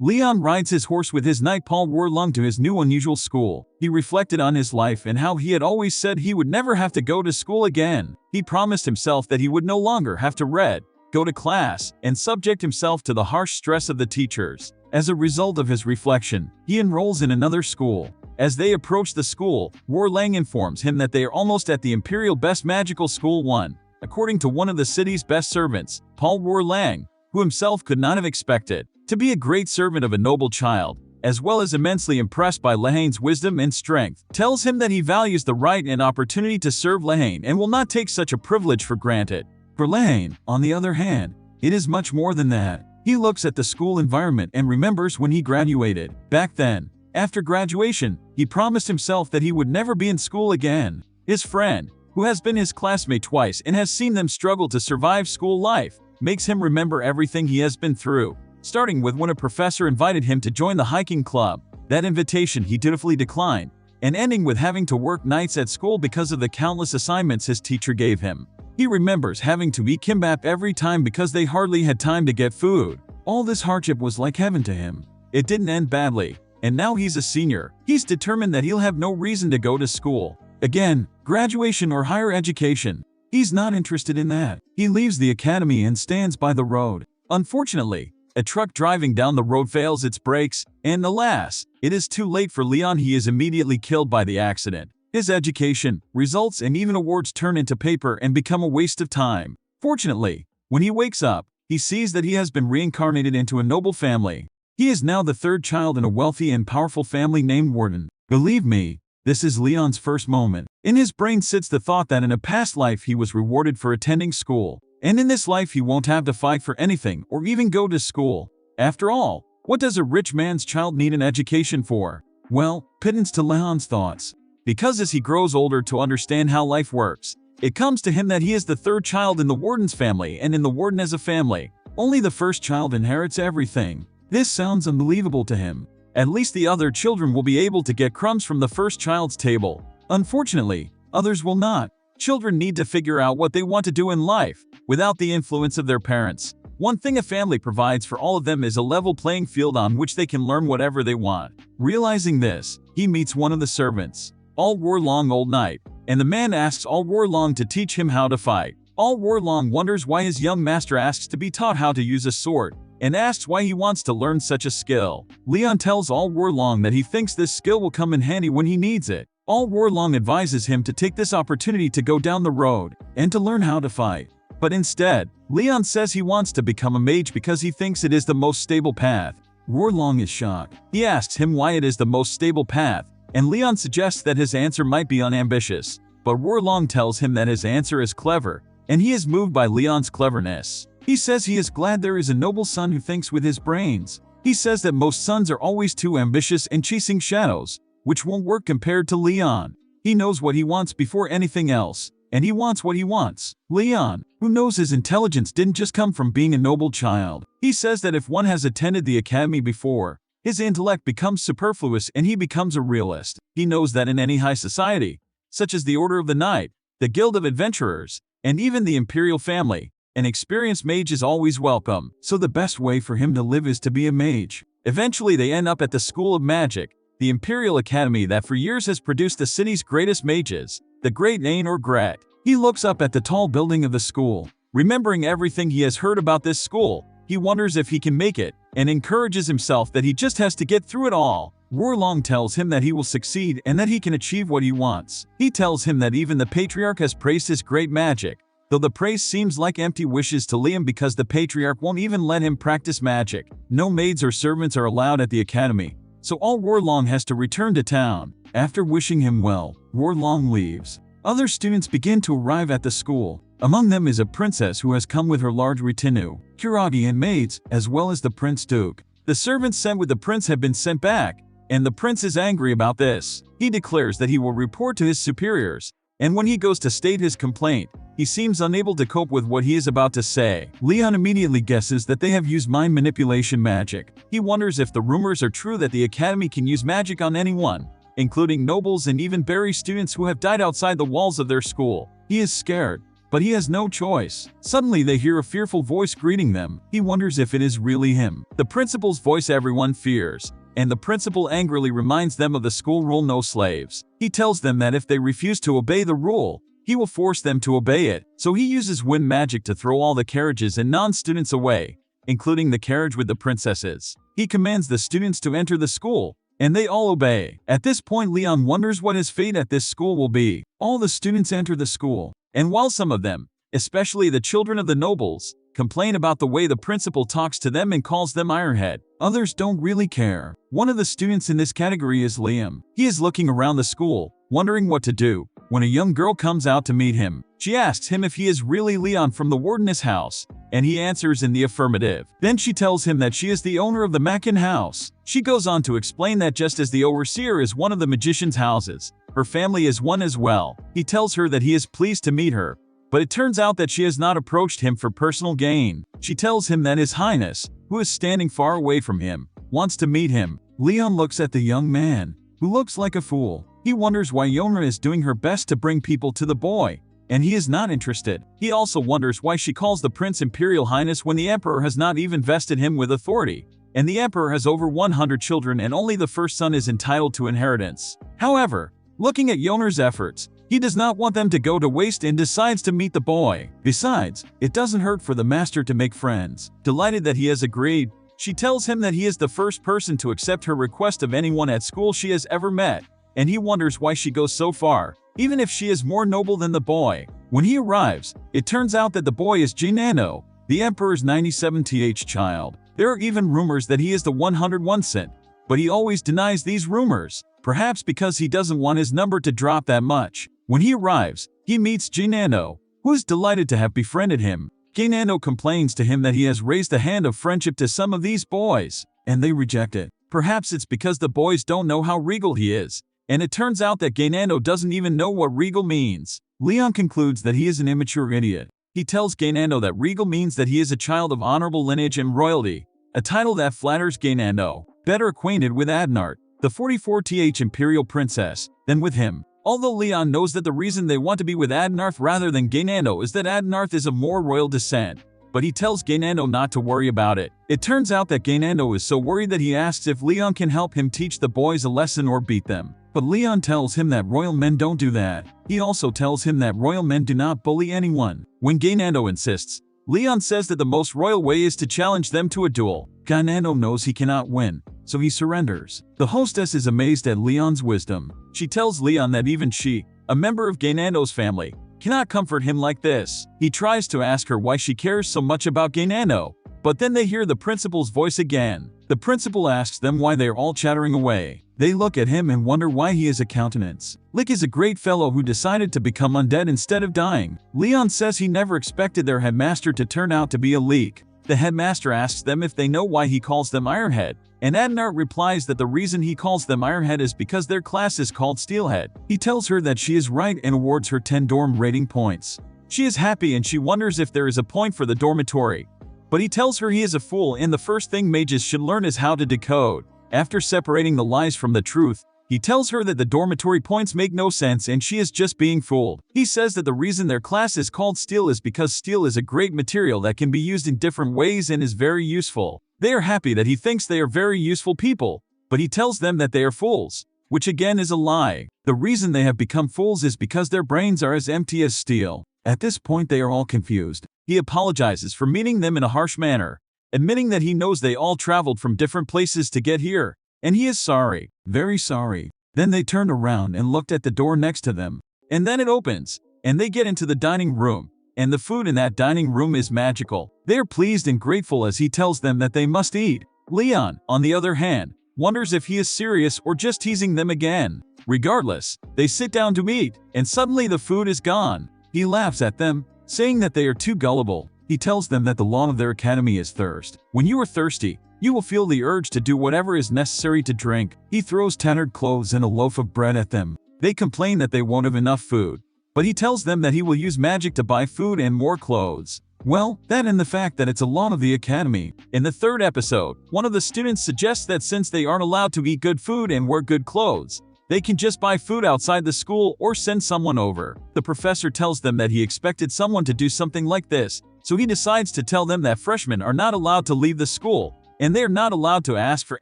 Leon rides his horse with his knight Paul Warlong to his new unusual school. He reflected on his life and how he had always said he would never have to go to school again. He promised himself that he would no longer have to read, go to class, and subject himself to the harsh stress of the teachers. As a result of his reflection, he enrolls in another school. As they approach the school, Warlang informs him that they are almost at the Imperial Best Magical School 1. According to one of the city's best servants, Paul Warlang, who himself could not have expected to be a great servant of a noble child, as well as immensely impressed by Lehane's wisdom and strength, tells him that he values the right and opportunity to serve Lehane and will not take such a privilege for granted. For Lehane, on the other hand, it is much more than that. He looks at the school environment and remembers when he graduated. Back then, after graduation, he promised himself that he would never be in school again. His friend, who has been his classmate twice and has seen them struggle to survive school life, makes him remember everything he has been through. Starting with when a professor invited him to join the hiking club. That invitation he dutifully declined, and ending with having to work nights at school because of the countless assignments his teacher gave him. He remembers having to eat kimbap every time because they hardly had time to get food. All this hardship was like heaven to him. It didn't end badly, and now he's a senior. He's determined that he'll have no reason to go to school again, graduation or higher education. He's not interested in that. He leaves the academy and stands by the road. Unfortunately, a truck driving down the road fails its brakes, and alas, it is too late for Leon. He is immediately killed by the accident. His education, results, and even awards turn into paper and become a waste of time. Fortunately, when he wakes up, he sees that he has been reincarnated into a noble family. He is now the third child in a wealthy and powerful family named Warden. Believe me, this is Leon's first moment. In his brain sits the thought that in a past life he was rewarded for attending school. And in this life he won't have to fight for anything or even go to school. After all, what does a rich man's child need an education for? Well, pittance to Leon's thoughts. Because as he grows older to understand how life works, it comes to him that he is the third child in the Warden's family, and in the Warden as a family, only the first child inherits everything. This sounds unbelievable to him. At least the other children will be able to get crumbs from the first child's table. Unfortunately, others will not. Children need to figure out what they want to do in life, without the influence of their parents. One thing a family provides for all of them is a level playing field on which they can learn whatever they want. Realizing this, he meets one of the servants, All Warlong Old Knight, and the man asks All Warlong to teach him how to fight. All Warlong wonders why his young master asks to be taught how to use a sword, and asks why he wants to learn such a skill. Leon tells All Warlong that he thinks this skill will come in handy when he needs it. All Warlong advises him to take this opportunity to go down the road and to learn how to fight. But instead, Leon says he wants to become a mage because he thinks it is the most stable path. Warlong is shocked. He asks him why it is the most stable path, and Leon suggests that his answer might be unambitious. But Warlong tells him that his answer is clever, and he is moved by Leon's cleverness. He says he is glad there is a noble son who thinks with his brains. He says that most sons are always too ambitious and chasing shadows, which won't work compared to Leon. He knows what he wants before anything else, and he wants what he wants. Leon, who knows his intelligence didn't just come from being a noble child. He says that if one has attended the academy before, his intellect becomes superfluous and he becomes a realist. He knows that in any high society, such as the Order of the Knight, the Guild of Adventurers, and even the Imperial family, an experienced mage is always welcome. So the best way for him to live is to be a mage. Eventually they end up at the School of Magic, the Imperial Academy that for years has produced the city's greatest mages, the great Einrogard. He looks up at the tall building of the school. Remembering everything he has heard about this school, he wonders if he can make it, and encourages himself that he just has to get through it all. Warlong tells him that he will succeed and that he can achieve what he wants. He tells him that even the Patriarch has praised his great magic, though the praise seems like empty wishes to Liam because the Patriarch won't even let him practice magic. No maids or servants are allowed at the academy, so all Warlong has to return to town. After wishing him well, Warlong leaves. Other students begin to arrive at the school. Among them is a princess who has come with her large retinue, kuragi and maids, as well as the Prince Duke. The servants sent with the prince have been sent back, and the prince is angry about this. He declares that he will report to his superiors, and when he goes to state his complaint, he seems unable to cope with what he is about to say. Leon immediately guesses that they have used mind manipulation magic. He wonders if the rumors are true that the academy can use magic on anyone, including nobles and even bury students who have died outside the walls of their school. He is scared, but he has no choice. Suddenly they hear a fearful voice greeting them. He wonders if it is really him. The principal's voice everyone fears, and the principal angrily reminds them of the school rule no slaves. He tells them that if they refuse to obey the rule, he will force them to obey it. So he uses wind magic to throw all the carriages and non-students away, including the carriage with the princesses. He commands the students to enter the school, and they all obey. At this point, Leon wonders what his fate at this school will be. All the students enter the school, and while some of them, especially the children of the nobles, complain about the way the principal talks to them and calls them Ironhead, others don't really care. One of the students in this category is Liam. He is looking around the school, wondering what to do, when a young girl comes out to meet him. She asks him if he is really Leon from the wardeness house, and he answers in the affirmative. Then she tells him that she is the owner of the Mackin house. She goes on to explain that just as the overseer is one of the magician's houses, her family is one as well. He tells her that he is pleased to meet her, but it turns out that she has not approached him for personal gain. She tells him that His Highness, who is standing far away from him, wants to meet him. Leon looks at the young man, who looks like a fool. He wonders why Yona is doing her best to bring people to the boy, and he is not interested. He also wonders why she calls the prince Imperial Highness when the emperor has not even vested him with authority, and the emperor has over 100 children and only the first son is entitled to inheritance. However, looking at Yona's efforts, he does not want them to go to waste and decides to meet the boy. Besides, it doesn't hurt for the master to make friends. Delighted that he has agreed, she tells him that he is the first person to accept her request of anyone at school she has ever met, and he wonders why she goes so far, even if she is more noble than the boy. When he arrives, it turns out that the boy is Jinano, the emperor's 97th child. There are even rumors that he is the 101st, but he always denies these rumors, perhaps because he doesn't want his number to drop that much. When he arrives, he meets Jinano, who is delighted to have befriended him. Jinano complains to him that he has raised the hand of friendship to some of these boys, and they reject it. Perhaps it's because the boys don't know how regal he is, and it turns out that Gainano doesn't even know what regal means. Leon concludes that he is an immature idiot. He tells Gainano that regal means that he is a child of honorable lineage and royalty, a title that flatters Gainano, better acquainted with Adnart, the 44th imperial princess, than with him. Although Leon knows that the reason they want to be with Adnarth rather than Gainano is that Adnarth is of more royal descent, but he tells Gainano not to worry about it. It turns out that Gainano is so worried that he asks if Leon can help him teach the boys a lesson or beat them. But Leon tells him that royal men don't do that. He also tells him that royal men do not bully anyone. When Gainano insists, Leon says that the most royal way is to challenge them to a duel. Gainano knows he cannot win, so he surrenders. The hostess is amazed at Leon's wisdom. She tells Leon that even she, a member of Gainano's family, cannot comfort him like this. He tries to ask her why she cares so much about Gainano, but then they hear the principal's voice again. The principal asks them why they are all chattering away. They look at him and wonder why he is a countenance. Lick is a great fellow who decided to become undead instead of dying. Leon says he never expected their headmaster to turn out to be a leak. The headmaster asks them if they know why he calls them Ironhead, and Adnart replies that the reason he calls them Ironhead is because their class is called Steelhead. He tells her that she is right and awards her 10 dorm rating points. She is happy and she wonders if there is a point for the dormitory. But he tells her he is a fool and the first thing mages should learn is how to decode. After separating the lies from the truth, he tells her that the dormitory points make no sense and she is just being fooled. He says that the reason their class is called steel is because steel is a great material that can be used in different ways and is very useful. They are happy that he thinks they are very useful people, but he tells them that they are fools, which again is a lie. The reason they have become fools is because their brains are as empty as steel. At this point they are all confused. He apologizes for meeting them in a harsh manner, admitting that he knows they all traveled from different places to get here, and he is sorry, very sorry. Then they turned around and looked at the door next to them, and then it opens, and they get into the dining room, and the food in that dining room is magical. They are pleased and grateful as he tells them that they must eat. Leon, on the other hand, wonders if he is serious or just teasing them again. Regardless, they sit down to eat, and suddenly the food is gone. He laughs at them, saying that they are too gullible. He tells them that the law of their academy is thirst. When you are thirsty, you will feel the urge to do whatever is necessary to drink. He throws tattered clothes and a loaf of bread at them. They complain that they won't have enough food, but he tells them that he will use magic to buy food and more clothes. Well, that and the fact that it's a law of the academy. In the third episode, one of the students suggests that since they aren't allowed to eat good food and wear good clothes, They can just buy food outside the school or send someone over. The professor tells them that he expected someone to do something like this, so he decides to tell them that freshmen are not allowed to leave the school, and they are not allowed to ask for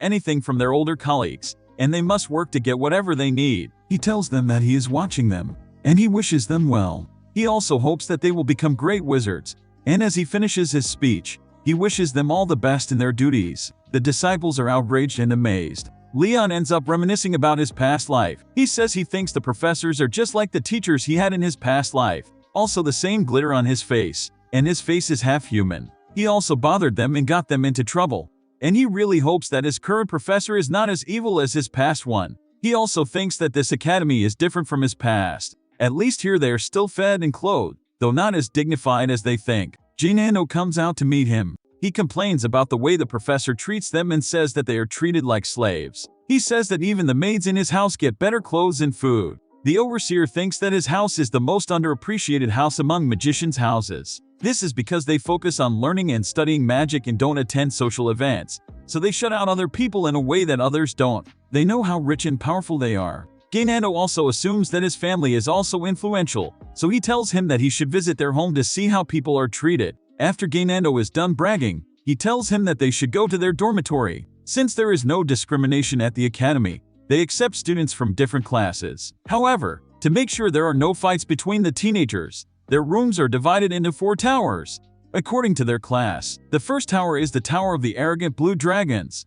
anything from their older colleagues, and they must work to get whatever they need. He tells them that he is watching them, and he wishes them well. He also hopes that they will become great wizards, and as he finishes his speech, he wishes them all the best in their duties. The disciples are outraged and amazed. Leon ends up reminiscing about his past life. He says he thinks the professors are just like the teachers he had in his past life. Also the same glitter on his face, and his face is half human. He also bothered them and got them into trouble. And he really hopes that his current professor is not as evil as his past one. He also thinks that this academy is different from his past. At least here they are still fed and clothed, though not as dignified as they think. Jinando comes out to meet him. He complains about the way the professor treats them and says that they are treated like slaves. He says that even the maids in his house get better clothes and food. The overseer thinks that his house is the most underappreciated house among magicians' houses. This is because they focus on learning and studying magic and don't attend social events, so they shut out other people in a way that others don't. They know how rich and powerful they are. Gainando also assumes that his family is also influential, so he tells him that he should visit their home to see how people are treated. After Gainando is done bragging, he tells him that they should go to their dormitory. Since there is no discrimination at the academy, they accept students from different classes. However, to make sure there are no fights between the teenagers, their rooms are divided into 4 towers, according to their class. The first tower is the Tower of the Arrogant Blue Dragons.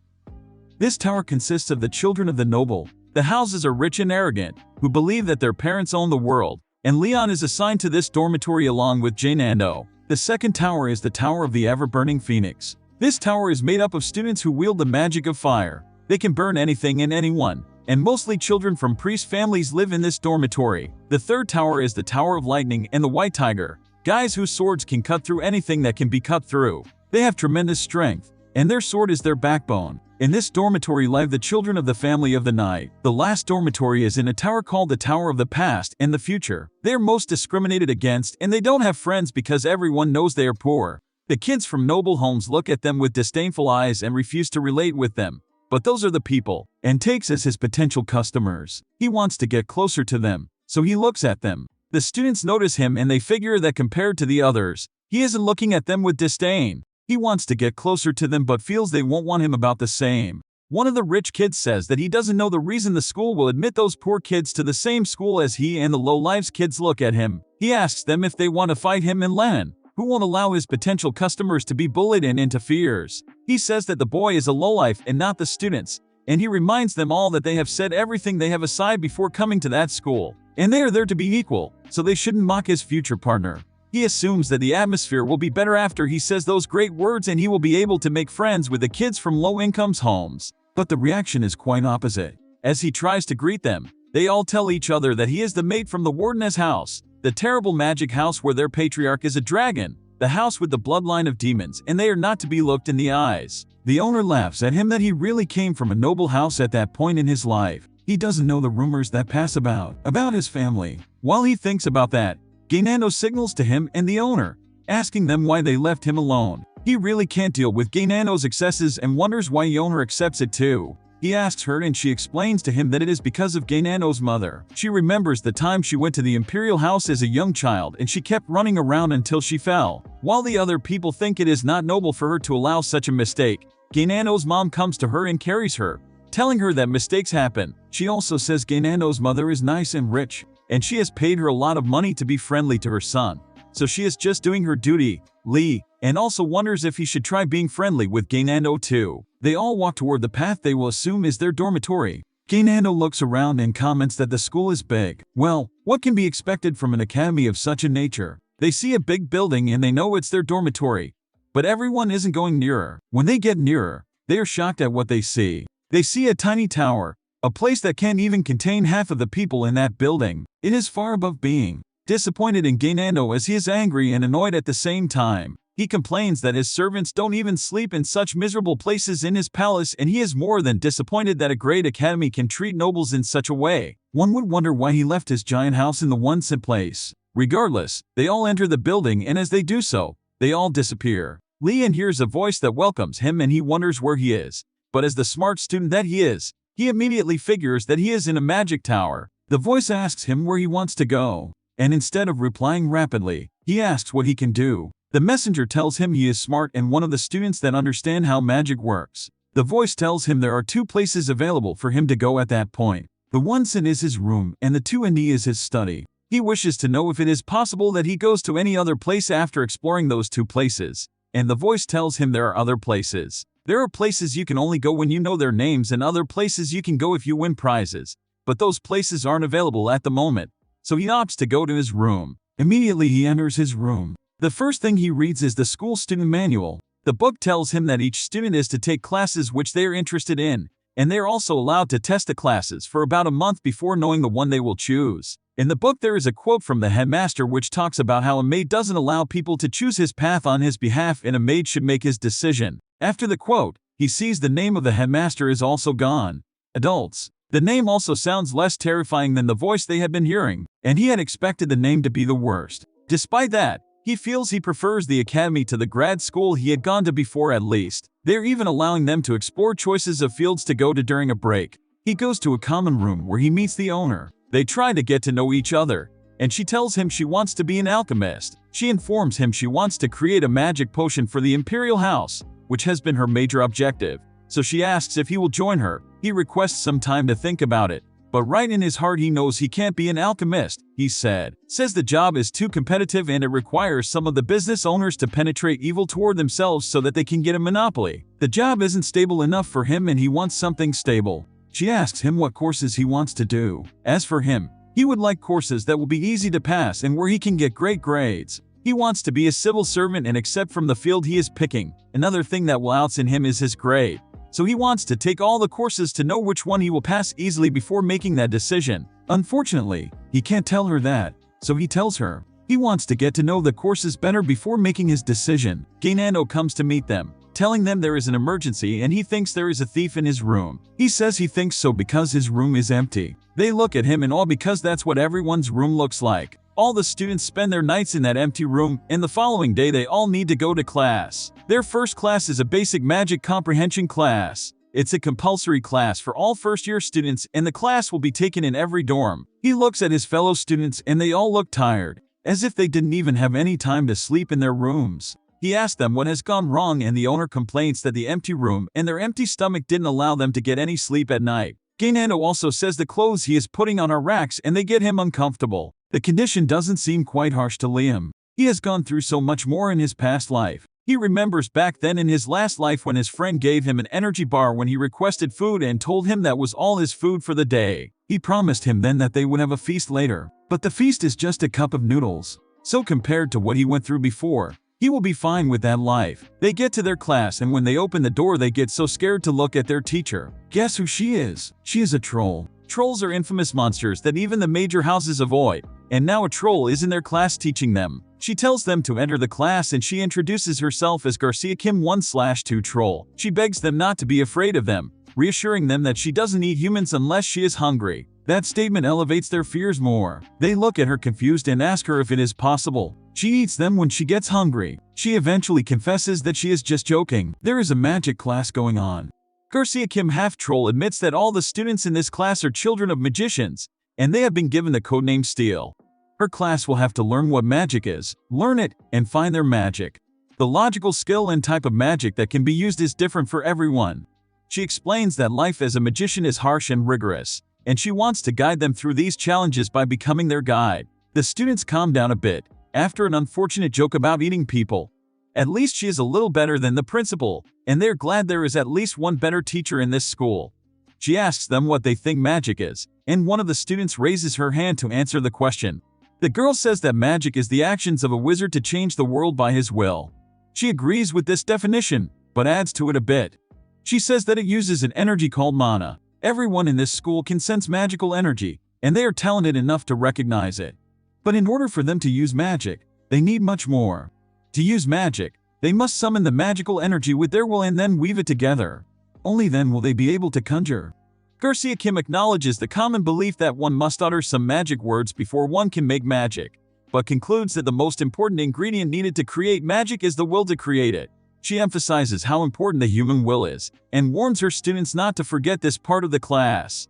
This tower consists of the children of the noble. The houses are rich and arrogant, who believe that their parents own the world, and Leon is assigned to this dormitory along with Jainando. The second tower is the Tower of the Ever-Burning Phoenix. This tower is made up of students who wield the magic of fire. They can burn anything and anyone, and mostly children from priest families live in this dormitory. The third tower is the Tower of Lightning and the White Tiger, guys whose swords can cut through anything that can be cut through. They have tremendous strength, and their sword is their backbone. In this dormitory live the children of the family of the night. The last dormitory is in a tower called the Tower of the Past and the Future. They are most discriminated against, and they don't have friends because everyone knows they are poor. The kids from noble homes look at them with disdainful eyes and refuse to relate with them. But those are the people, and takes as his potential customers. He wants to get closer to them, so he looks at them. The students notice him and they figure that compared to the others, he isn't looking at them with disdain. He wants to get closer to them but feels they won't want him about the same. One of the rich kids says that he doesn't know the reason the school will admit those poor kids to the same school as he, and the low-lives kids look at him. He asks them if they want to fight him and Len, who won't allow his potential customers to be bullied and interferes. He says that the boy is a lowlife and not the students, and he reminds them all that they have said everything they have aside before coming to that school, and they are there to be equal, so they shouldn't mock his future partner. He assumes that the atmosphere will be better after he says those great words and he will be able to make friends with the kids from low-income homes. But the reaction is quite opposite. As he tries to greet them, they all tell each other that he is the mate from the warden's house, the terrible magic house where their patriarch is a dragon, the house with the bloodline of demons, and they are not to be looked in the eyes. The owner laughs at him that he really came from a noble house at that point in his life. He doesn't know the rumors that pass about his family. While he thinks about that, Gainando signals to him and the owner, asking them why they left him alone. He really can't deal with Gainando's excesses and wonders why the owner accepts it too. He asks her and she explains to him that it is because of Gainando's mother. She remembers the time she went to the imperial house as a young child and she kept running around until she fell. While the other people think it is not noble for her to allow such a mistake, Gainando's mom comes to her and carries her, telling her that mistakes happen. She also says Gainando's mother is nice and rich, and she has paid her a lot of money to be friendly to her son. So she is just doing her duty, Lee, and also wonders if he should try being friendly with Gainando too. They all walk toward the path they will assume is their dormitory. Gainando looks around and comments that the school is big. Well, what can be expected from an academy of such a nature? They see a big building and they know it's their dormitory. But everyone isn't going nearer. When they get nearer, they are shocked at what they see. They see a tiny tower, a place that can't even contain half of the people in that building. It is far above being disappointed in Gainando as he is angry and annoyed at the same time. He complains that his servants don't even sleep in such miserable places in his palace, and he is more than disappointed that a great academy can treat nobles in such a way. One would wonder why he left his giant house in the once place. Regardless, they all enter the building, and as they do so, they all disappear. Leon hears a voice that welcomes him and he wonders where he is. But as the smart student that he is, He immediately figures that he is in a magic tower. The voice asks him where he wants to go, and instead of replying rapidly, he asks what he can do. The messenger tells him he is smart and one of the students that understand how magic works. The voice tells him there are 2 places available for him to go at that point. The one sin is his room and the 2 is his study. He wishes to know if it is possible that he goes to any other place after exploring those 2 places. And the voice tells him there are other places. There are places you can only go when you know their names and other places you can go if you win prizes. But those places aren't available at the moment. So he opts to go to his room. Immediately he enters his room. The first thing he reads is the school student manual. The book tells him that each student is to take classes which they are interested in, and they are also allowed to test the classes for about a month before knowing the one they will choose. In the book there is a quote from the headmaster which talks about how a maid doesn't allow people to choose his path on his behalf and a maid should make his decision. After the quote, he sees the name of the headmaster is also gone. Adults. The name also sounds less terrifying than the voice they had been hearing, and he had expected the name to be the worst. Despite that, he feels he prefers the academy to the grad school he had gone to before at least. They're even allowing them to explore choices of fields to go to during a break. He goes to a common room where he meets the owner. They try to get to know each other, and she tells him she wants to be an alchemist. She informs him she wants to create a magic potion for the Imperial House, which has been her major objective. So she asks if he will join her. He requests some time to think about it. But right in his heart he knows he can't be an alchemist, he says the job is too competitive and it requires some of the business owners to penetrate evil toward themselves so that they can get a monopoly. The job isn't stable enough for him and he wants something stable. She asks him what courses he wants to do. As for him, he would like courses that will be easy to pass and where he can get great grades. He wants to be a civil servant and except from the field he is picking, another thing that will outs in him is his grade. So he wants to take all the courses to know which one he will pass easily before making that decision. Unfortunately, he can't tell her that, so he tells her. He wants to get to know the courses better before making his decision. Gainando comes to meet them, telling them there is an emergency and he thinks there is a thief in his room. He says he thinks so because his room is empty. They look at him in awe because that's what everyone's room looks like. All the students spend their nights in that empty room, and the following day they all need to go to class. Their first class is a basic magic comprehension class. It's a compulsory class for all first-year students, and the class will be taken in every dorm. He looks at his fellow students and they all look tired, as if they didn't even have any time to sleep in their rooms. He asks them what has gone wrong and the owner complains that the empty room and their empty stomach didn't allow them to get any sleep at night. Gainando also says the clothes he is putting on are racks and they get him uncomfortable. The condition doesn't seem quite harsh to Liam. He has gone through so much more in his past life. He remembers back then in his last life when his friend gave him an energy bar when he requested food and told him that was all his food for the day. He promised him then that they would have a feast later. But the feast is just a cup of noodles. So compared to what he went through before, he will be fine with that life. They get to their class and when they open the door they get so scared to look at their teacher. Guess who she is? She is a troll. Trolls are infamous monsters that even the major houses avoid, and now a troll is in their class teaching them. She tells them to enter the class and she introduces herself as Garcia Kim 1/2 troll. She begs them not to be afraid of them, reassuring them that she doesn't eat humans unless she is hungry. That statement elevates their fears more. They look at her confused and ask her if it is possible. She eats them when she gets hungry. She eventually confesses that she is just joking. There is a magic class going on. Garcia Kim half-troll admits that all the students in this class are children of magicians, and they have been given the codename Steel. Her class will have to learn what magic is, learn it, and find their magic. The logical skill and type of magic that can be used is different for everyone. She explains that life as a magician is harsh and rigorous, and she wants to guide them through these challenges by becoming their guide. The students calm down a bit after an unfortunate joke about eating people. At least she is a little better than the principal, and they're glad there is at least one better teacher in this school. She asks them what they think magic is, and one of the students raises her hand to answer the question. The girl says that magic is the actions of a wizard to change the world by his will. She agrees with this definition, but adds to it a bit. She says that it uses an energy called mana. Everyone in this school can sense magical energy, and they are talented enough to recognize it. But in order for them to use magic, they need much more. To use magic, they must summon the magical energy with their will and then weave it together. Only then will they be able to conjure. Garcia Kim acknowledges the common belief that one must utter some magic words before one can make magic, but concludes that the most important ingredient needed to create magic is the will to create it. She emphasizes how important the human will is, and warns her students not to forget this part of the class.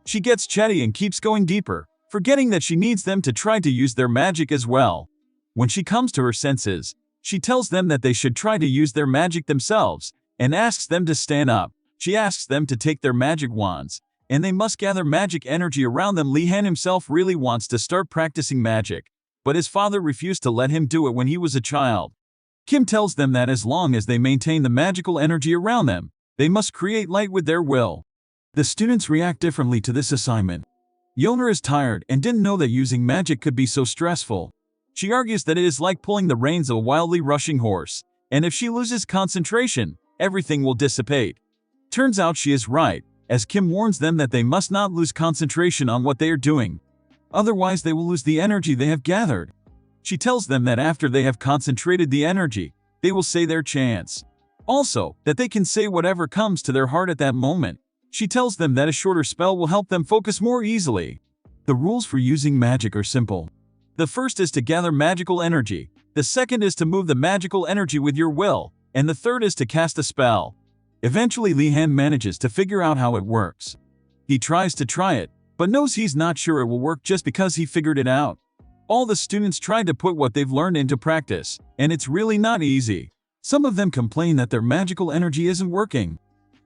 She gets chatty and keeps going deeper, forgetting that she needs them to try to use their magic as well. When she comes to her senses, she tells them that they should try to use their magic themselves, and asks them to stand up. She asks them to take their magic wands, and they must gather magic energy around them. Li-han himself really wants to start practicing magic, but his father refused to let him do it when he was a child. Kim tells them that as long as they maintain the magical energy around them, they must create light with their will. The students react differently to this assignment. Yeoner is tired and didn't know that using magic could be so stressful. She argues that it is like pulling the reins of a wildly rushing horse, and if she loses concentration, everything will dissipate. Turns out she is right, as Kim warns them that they must not lose concentration on what they are doing. Otherwise they will lose the energy they have gathered. She tells them that after they have concentrated the energy, they will say their chants. Also, that they can say whatever comes to their heart at that moment. She tells them that a shorter spell will help them focus more easily. The rules for using magic are simple. The first is to gather magical energy, the second is to move the magical energy with your will, and the third is to cast a spell. Eventually Li-han manages to figure out how it works. He tries to try it, but knows he's not sure it will work just because he figured it out. All the students tried to put what they've learned into practice, and it's really not easy. Some of them complain that their magical energy isn't working.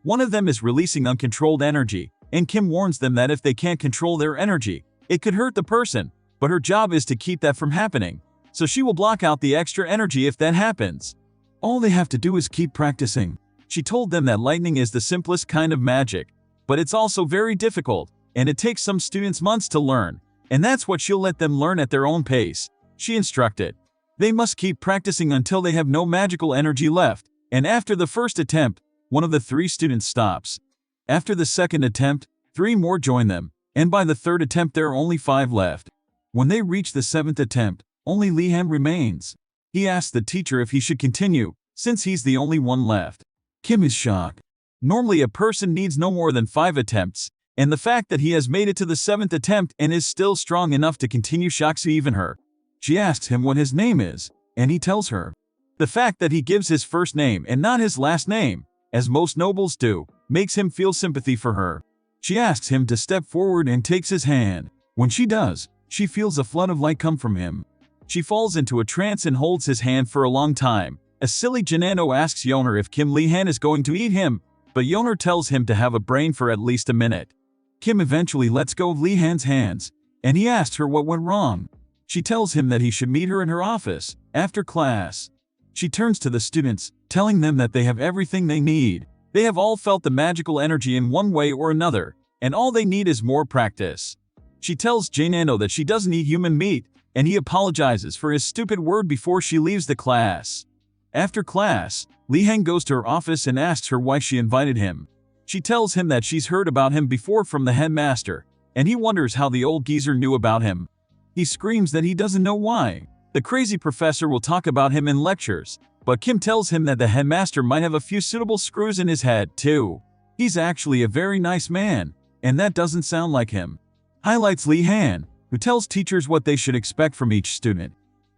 One of them is releasing uncontrolled energy, and Kim warns them that if they can't control their energy, it could hurt the person, but her job is to keep that from happening, so she will block out the extra energy if that happens. All they have to do is keep practicing. She told them that lightning is the simplest kind of magic, but it's also very difficult, and it takes some students months to learn, and that's what she'll let them learn at their own pace. She instructed. They must keep practicing until they have no magical energy left, and after the first attempt, one of the 3 students stops. After the second attempt, 3 more join them, and by the third attempt there are only 5 left. When they reach the 7th attempt, only Li-han remains. He asks the teacher if he should continue, since he's the only one left. Kim is shocked. Normally a person needs no more than 5 attempts, and the fact that he has made it to the 7th attempt and is still strong enough to continue shocks even her. She asks him what his name is, and he tells her. The fact that he gives his first name and not his last name, as most nobles do, makes him feel sympathy for her. She asks him to step forward and takes his hand. When she does, she feels a flood of light come from him. She falls into a trance and holds his hand for a long time. A silly Janano asks Yeoner if Kim Li-han is going to eat him, but Yeoner tells him to have a brain for at least a minute. Kim eventually lets go of Li-han's hands, and he asks her what went wrong. She tells him that he should meet her in her office, after class. She turns to the students, telling them that they have everything they need. They have all felt the magical energy in one way or another, and all they need is more practice. She tells Janano that she doesn't eat human meat, and he apologizes for his stupid word before she leaves the class. After class, Li-han goes to her office and asks her why she invited him. She tells him that she's heard about him before from the headmaster, and he wonders how the old geezer knew about him. He screams that he doesn't know why. The crazy professor will talk about him in lectures, but Kim tells him that the headmaster might have a few suitable screws in his head, too. He's actually a very nice man, and that doesn't sound like him. Highlights Li-han, who tells teachers what they should expect from each student.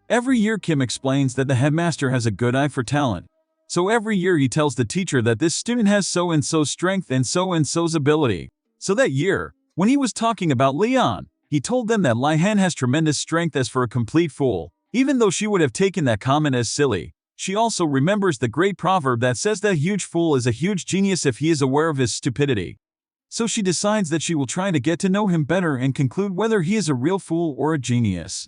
Every year Kim explains that the headmaster has a good eye for talent. So every year he tells the teacher that this student has so-and-so's strength and so-and-so's ability. So that year, when he was talking about Leon, he told them that Li-han has tremendous strength as for a complete fool. Even though she would have taken that comment as silly, she also remembers the great proverb that says that a huge fool is a huge genius if he is aware of his stupidity. So she decides that she will try to get to know him better and conclude whether he is a real fool or a genius.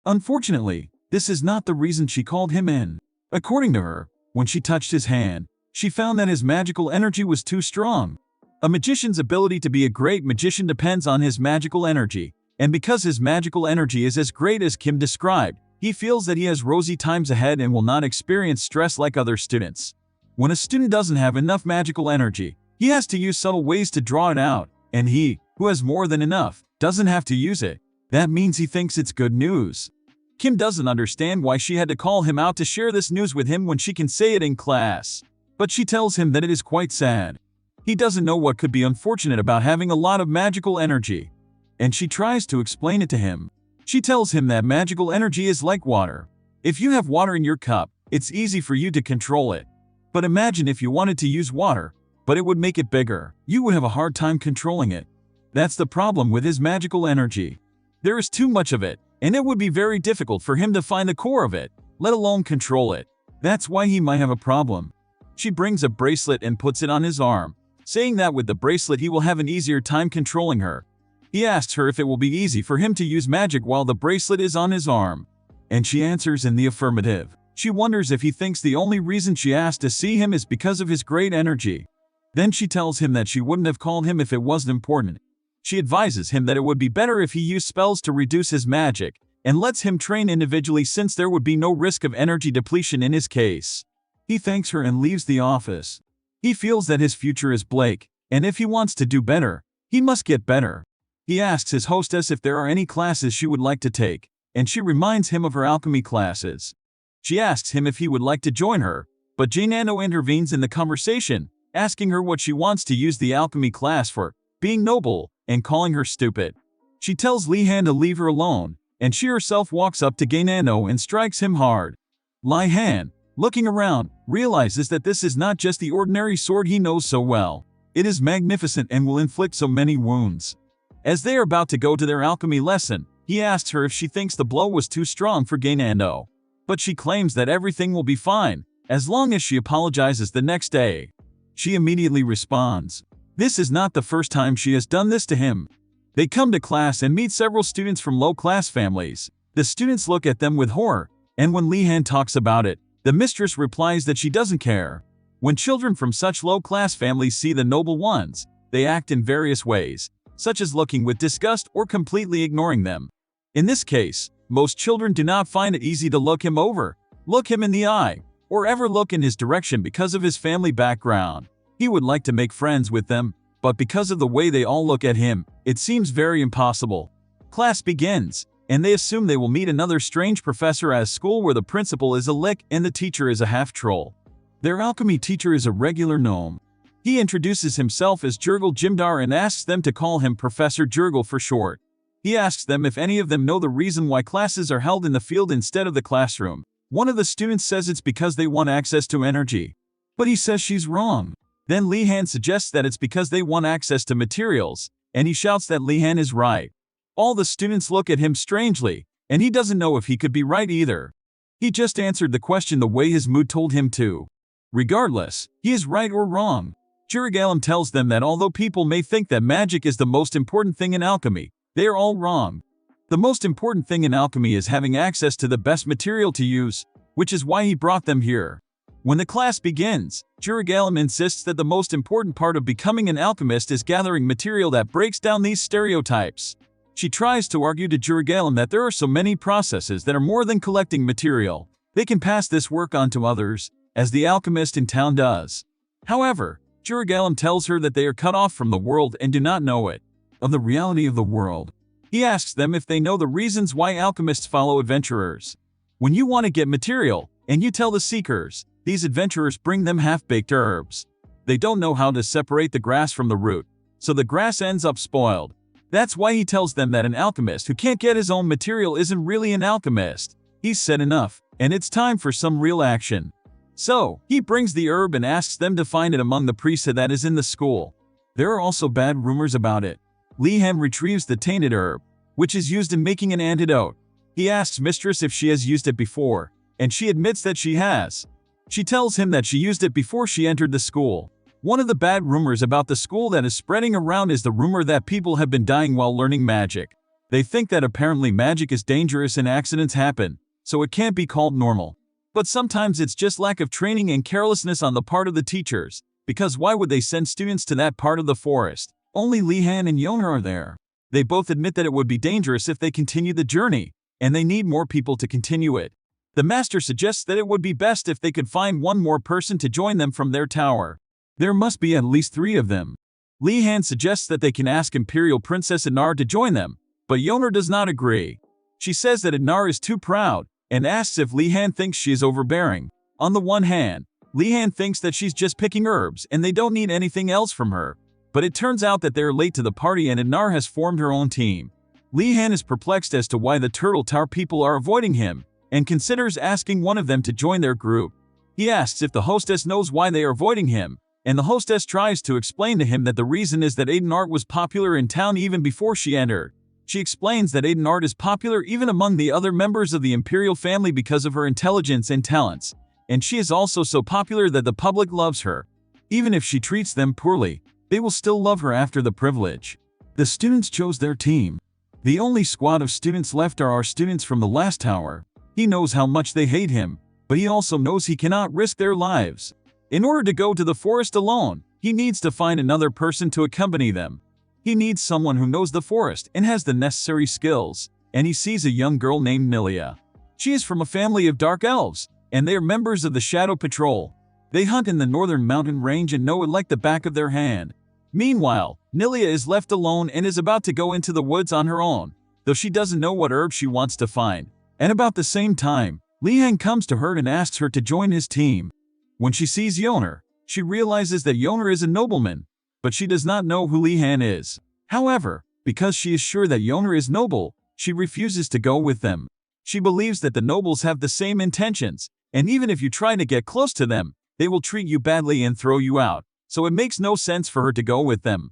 Unfortunately, this is not the reason she called him in. According to her, when she touched his hand, she found that his magical energy was too strong. A magician's ability to be a great magician depends on his magical energy, and because his magical energy is as great as Kim described, he feels that he has rosy times ahead and will not experience stress like other students. When a student doesn't have enough magical energy, he has to use subtle ways to draw it out, and he, who has more than enough, doesn't have to use it. That means he thinks it's good news. Kim doesn't understand why she had to call him out to share this news with him when she can say it in class. But she tells him that it is quite sad. He doesn't know what could be unfortunate about having a lot of magical energy. And she tries to explain it to him. She tells him that magical energy is like water. If you have water in your cup, it's easy for you to control it. But imagine if you wanted to use water, but it would make it bigger. You would have a hard time controlling it. That's the problem with his magical energy. There is too much of it, and it would be very difficult for him to find the core of it, let alone control it. That's why he might have a problem. She brings a bracelet and puts it on his arm, saying that with the bracelet he will have an easier time controlling her. He asks her if it will be easy for him to use magic while the bracelet is on his arm, and she answers in the affirmative. She wonders if he thinks the only reason she asked to see him is because of his great energy. Then she tells him that she wouldn't have called him if it wasn't important. She advises him that it would be better if he used spells to reduce his magic, and lets him train individually since there would be no risk of energy depletion in his case. He thanks her and leaves the office. He feels that his future is bleak, and if he wants to do better, he must get better. He asks his hostess if there are any classes she would like to take, and she reminds him of her alchemy classes. She asks him if he would like to join her, but Jainano intervenes in the conversation, asking her what she wants to use the alchemy class for, being noble, and calling her stupid. She tells Li Han to leave her alone, and she herself walks up to Jainano and strikes him hard. Li Han, looking around, realizes that this is not just the ordinary sword he knows so well. It is magnificent and will inflict so many wounds. As they are about to go to their alchemy lesson, he asks her if she thinks the blow was too strong for Jainano. But she claims that everything will be fine, as long as she apologizes the next day. She immediately responds. This is not the first time she has done this to him. They come to class and meet several students from low-class families. The students look at them with horror, and when Li Han talks about it, the mistress replies that she doesn't care. When children from such low-class families see the noble ones, they act in various ways, such as looking with disgust or completely ignoring them. In this case, most children do not find it easy to look him over, look him in the eye, or ever look in his direction because of his family background. He would like to make friends with them, but because of the way they all look at him, it seems very impossible. Class begins, and they assume they will meet another strange professor at a school where the principal is a lick and the teacher is a half-troll. Their alchemy teacher is a regular gnome. He introduces himself as Jurgel Jimdar and asks them to call him Professor Jurgel for short. He asks them if any of them know the reason why classes are held in the field instead of the classroom. One of the students says it's because they want access to energy. But he says she's wrong. Then Li Han suggests that it's because they want access to materials, and he shouts that Li Han is right. All the students look at him strangely, and he doesn't know if he could be right either. He just answered the question the way his mood told him to. Regardless, he is right or wrong. Jerusalem tells them that although people may think that magic is the most important thing in alchemy, they are all wrong. The most important thing in alchemy is having access to the best material to use, which is why he brought them here. When the class begins, Jerusalem insists that the most important part of becoming an alchemist is gathering material that breaks down these stereotypes. She tries to argue to Jerusalem that there are so many processes that are more than collecting material. They can pass this work on to others, as the alchemist in town does. However, Jerusalem tells her that they are cut off from the world and do not know it. Of the reality of the world. He asks them if they know the reasons why alchemists follow adventurers. When you want to get material, and you tell the seekers, these adventurers bring them half-baked herbs. They don't know how to separate the grass from the root, so the grass ends up spoiled. That's why he tells them that an alchemist who can't get his own material isn't really an alchemist. He's said enough, and it's time for some real action. So, he brings the herb and asks them to find it among the priesthood that is in the school. There are also bad rumors about it. Li Han retrieves the tainted herb, which is used in making an antidote. He asks Mistress if she has used it before, and she admits that she has. She tells him that she used it before she entered the school. One of the bad rumors about the school that is spreading around is the rumor that people have been dying while learning magic. They think that apparently magic is dangerous and accidents happen, so it can't be called normal. But sometimes it's just lack of training and carelessness on the part of the teachers, because why would they send students to that part of the forest? Only Li Han and Yona are there. They both admit that it would be dangerous if they continue the journey, and they need more people to continue it. The master suggests that it would be best if they could find one more person to join them from their tower. There must be at least 3 of them. Li Han suggests that they can ask Imperial Princess Anar to join them, but Yona does not agree. She says that Anar is too proud, and asks if Li Han thinks she is overbearing. On the one hand, Li Han thinks that she's just picking herbs and they don't need anything else from her. But it turns out that they are late to the party and Anar has formed her own team. Li Han is perplexed as to why the Turtle Tower people are avoiding him, and considers asking one of them to join their group. He asks if the hostess knows why they are avoiding him, and the hostess tries to explain to him that the reason is that Einrogard was popular in town even before she entered. She explains that Einrogard is popular even among the other members of the imperial family because of her intelligence and talents, and she is also so popular that the public loves her. Even if she treats them poorly, they will still love her after the privilege. The students chose their team. The only squad of students left are our students from the last tower. He knows how much they hate him, but he also knows he cannot risk their lives. In order to go to the forest alone, he needs to find another person to accompany them. He needs someone who knows the forest and has the necessary skills, and he sees a young girl named Nilia. She is from a family of dark elves, and they are members of the Shadow Patrol. They hunt in the northern mountain range and know it like the back of their hand. Meanwhile, Nilia is left alone and is about to go into the woods on her own, though she doesn't know what herb she wants to find. And about the same time, Lihan comes to her and asks her to join his team. When she sees Yoner, she realizes that Yoner is a nobleman, but she does not know who Lihan is. However, because she is sure that Yoner is noble, she refuses to go with them. She believes that the nobles have the same intentions, and even if you try to get close to them, they will treat you badly and throw you out, so it makes no sense for her to go with them.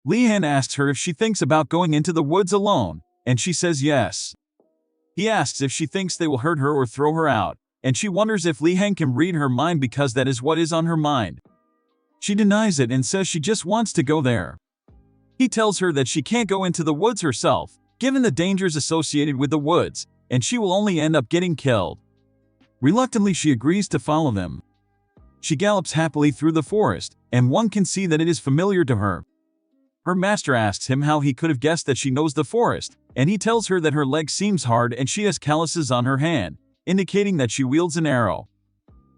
Lihan asks her if she thinks about going into the woods alone, and she says yes. He asks if she thinks they will hurt her or throw her out, and she wonders if Lihan can read her mind because that is what is on her mind. She denies it and says she just wants to go there. He tells her that she can't go into the woods herself, given the dangers associated with the woods, and she will only end up getting killed. Reluctantly, she agrees to follow them. She gallops happily through the forest, and one can see that it is familiar to her. Her master asks him how he could have guessed that she knows the forest, and he tells her that her leg seems hard and she has calluses on her hand, indicating that she wields an arrow.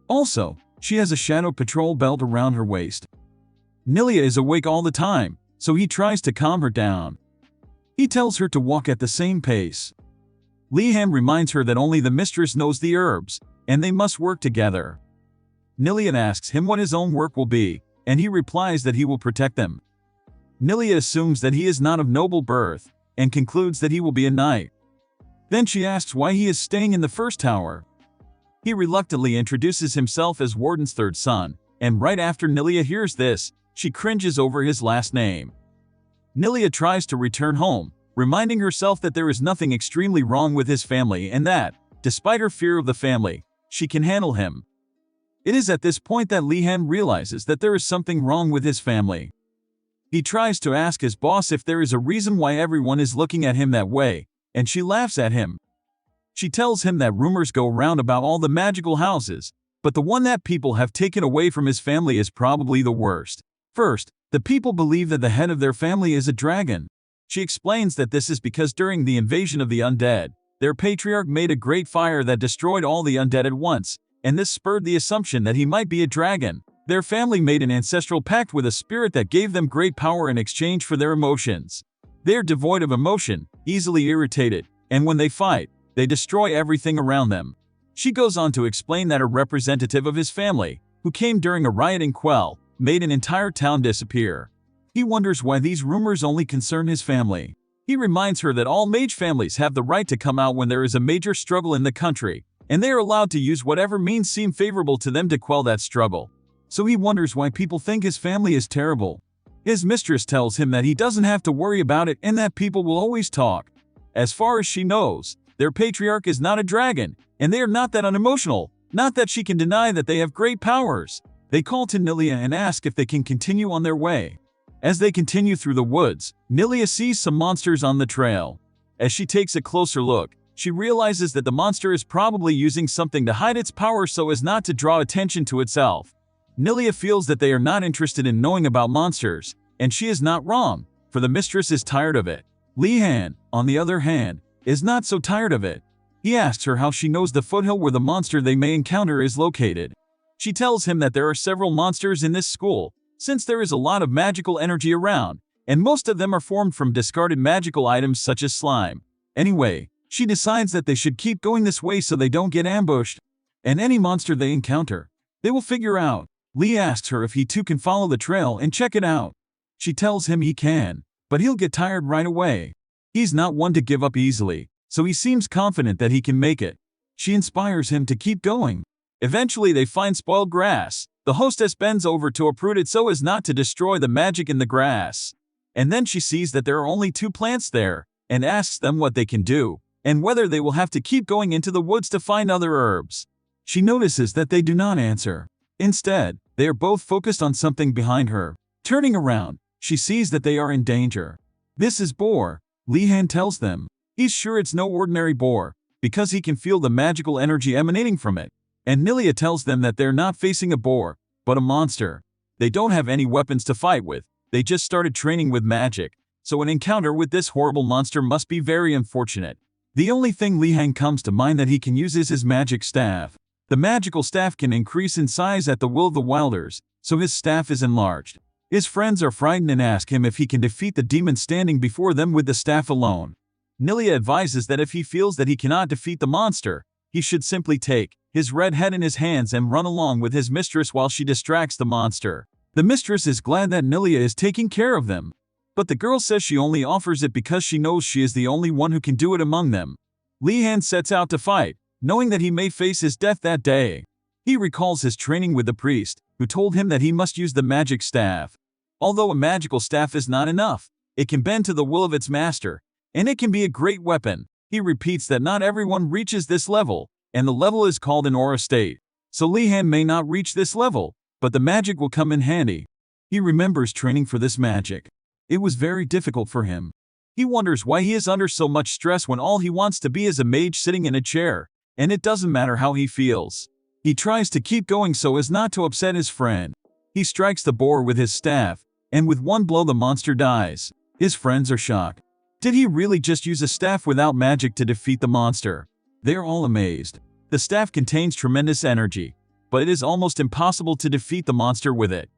Also, she has a Shadow Patrol belt around her waist. Nilia is awake all the time, so he tries to calm her down. He tells her to walk at the same pace. Lihan reminds her that only the mistress knows the herbs, and they must work together. Nilia asks him what his own work will be, and he replies that he will protect them. Nilia assumes that he is not of noble birth, and concludes that he will be a knight. Then she asks why he is staying in the first tower. He reluctantly introduces himself as Warden's third son, and right after Nilia hears this, she cringes over his last name. Nilia tries to return home, reminding herself that there is nothing extremely wrong with his family and that, despite her fear of the family, she can handle him. It is at this point that Lihan realizes that there is something wrong with his family. He tries to ask his boss if there is a reason why everyone is looking at him that way, and she laughs at him. She tells him that rumors go around about all the magical houses, but the one that people have taken away from his family is probably the worst. First, the people believe that the head of their family is a dragon. She explains that this is because during the invasion of the undead, their patriarch made a great fire that destroyed all the undead at once, and this spurred the assumption that he might be a dragon. Their family made an ancestral pact with a spirit that gave them great power in exchange for their emotions. They are devoid of emotion, easily irritated, and when they fight, they destroy everything around them. She goes on to explain that a representative of his family, who came during a riot in Quell, made an entire town disappear. He wonders why these rumors only concern his family. He reminds her that all mage families have the right to come out when there is a major struggle in the country, and they are allowed to use whatever means seem favorable to them to quell that struggle. So he wonders why people think his family is terrible. His mistress tells him that he doesn't have to worry about it and that people will always talk. As far as she knows, their patriarch is not a dragon, and they are not that unemotional, not that she can deny that they have great powers. They call to Nilia and ask if they can continue on their way. As they continue through the woods, Nilia sees some monsters on the trail. As she takes a closer look, she realizes that the monster is probably using something to hide its power so as not to draw attention to itself. Nilia feels that they are not interested in knowing about monsters, and she is not wrong, for the mistress is tired of it. Lihan, on the other hand, is not so tired of it. He asks her how she knows the foothill where the monster they may encounter is located. She tells him that there are several monsters in this school, since there is a lot of magical energy around, and most of them are formed from discarded magical items such as slime. Anyway, she decides that they should keep going this way so they don't get ambushed, and any monster they encounter, they will figure out. Lee asks her if he too can follow the trail and check it out. She tells him he can, but he'll get tired right away. He's not one to give up easily, so he seems confident that he can make it. She inspires him to keep going. Eventually they find spoiled grass. The hostess bends over to uproot it so as not to destroy the magic in the grass. And then she sees that there are only 2 plants there, and asks them what they can do, and whether they will have to keep going into the woods to find other herbs. She notices that they do not answer. Instead, they are both focused on something behind her. Turning around, she sees that they are in danger. This is boar, Li-han tells them. He's sure it's no ordinary boar, because he can feel the magical energy emanating from it. And Nilia tells them that they're not facing a boar, but a monster. They don't have any weapons to fight with, they just started training with magic, so an encounter with this horrible monster must be very unfortunate. The only thing Li-han comes to mind that he can use is his magic staff. The magical staff can increase in size at the will of the wilders, so his staff is enlarged. His friends are frightened and ask him if he can defeat the demon standing before them with the staff alone. Nilia advises that if he feels that he cannot defeat the monster, he should simply take his red head in his hands and run along with his mistress while she distracts the monster. The mistress is glad that Nilia is taking care of them, but the girl says she only offers it because she knows she is the only one who can do it among them. Li-han sets out to fight, knowing that he may face his death that day. He recalls his training with the priest, who told him that he must use the magic staff. Although a magical staff is not enough, it can bend to the will of its master, and it can be a great weapon. He repeats that not everyone reaches this level, and the level is called an aura state. So Li-han may not reach this level, but the magic will come in handy. He remembers training for this magic. It was very difficult for him. He wonders why he is under so much stress when all he wants to be is a mage sitting in a chair, and it doesn't matter how he feels. He tries to keep going so as not to upset his friend. He strikes the boar with his staff, and with one blow the monster dies. His friends are shocked. Did he really just use a staff without magic to defeat the monster? They are all amazed. The staff contains tremendous energy, but it is almost impossible to defeat the monster with it.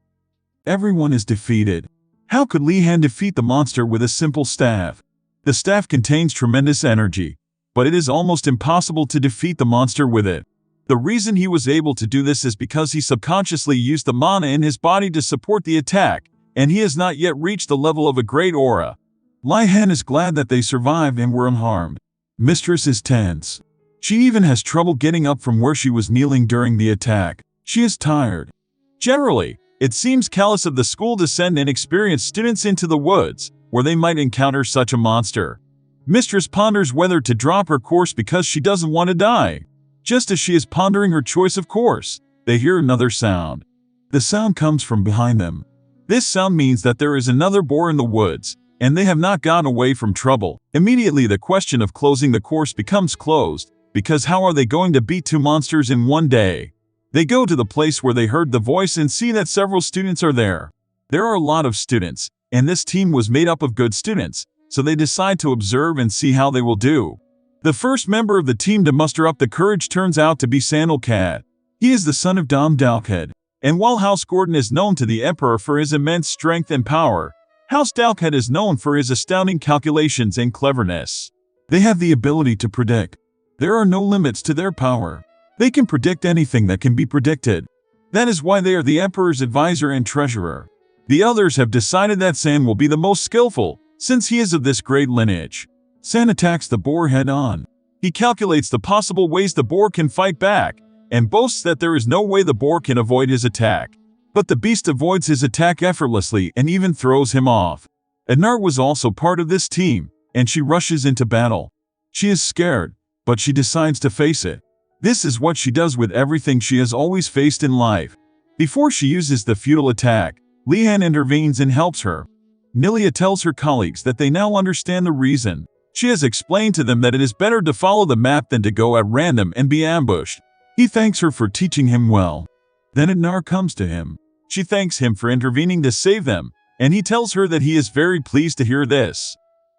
Everyone is defeated. How could Li-han defeat the monster with a simple staff? The staff contains tremendous energy, but it is almost impossible to defeat the monster with it. The reason he was able to do this is because he subconsciously used the mana in his body to support the attack, and he has not yet reached the level of a great aura. Li-han is glad that they survived and were unharmed. Mistress is tense. She even has trouble getting up from where she was kneeling during the attack. She is tired. Generally, it seems callous of the school to send inexperienced students into the woods, where they might encounter such a monster. Mistress ponders whether to drop her course because she doesn't want to die. Just as she is pondering her choice of course, they hear another sound. The sound comes from behind them. This sound means that there is another boar in the woods, and they have not gotten away from trouble. Immediately the question of closing the course becomes closed, because how are they going to beat 2 monsters in one day? They go to the place where they heard the voice and see that several students are there. There are a lot of students, and this team was made up of good students, so they decide to observe and see how they will do. The first member of the team to muster up the courage turns out to be Sandalcat. He is the son of Dom Dalkhead, and while House Gordon is known to the Emperor for his immense strength and power, House Dalkhead is known for his astounding calculations and cleverness. They have the ability to predict. There are no limits to their power. They can predict anything that can be predicted. That is why they are the Emperor's advisor and treasurer. The others have decided that San will be the most skillful, since he is of this great lineage. San attacks the boar head-on. He calculates the possible ways the boar can fight back, and boasts that there is no way the boar can avoid his attack. But the beast avoids his attack effortlessly and even throws him off. Ednar was also part of this team, and she rushes into battle. She is scared, but she decides to face it. This is what she does with everything she has always faced in life. Before she uses the futile attack, Li-han intervenes and helps her. Nilia tells her colleagues that they now understand the reason. She has explained to them that it is better to follow the map than to go at random and be ambushed. He thanks her for teaching him well. Then Ednar comes to him. She thanks him for intervening to save them, and he tells her that he is very pleased to hear this.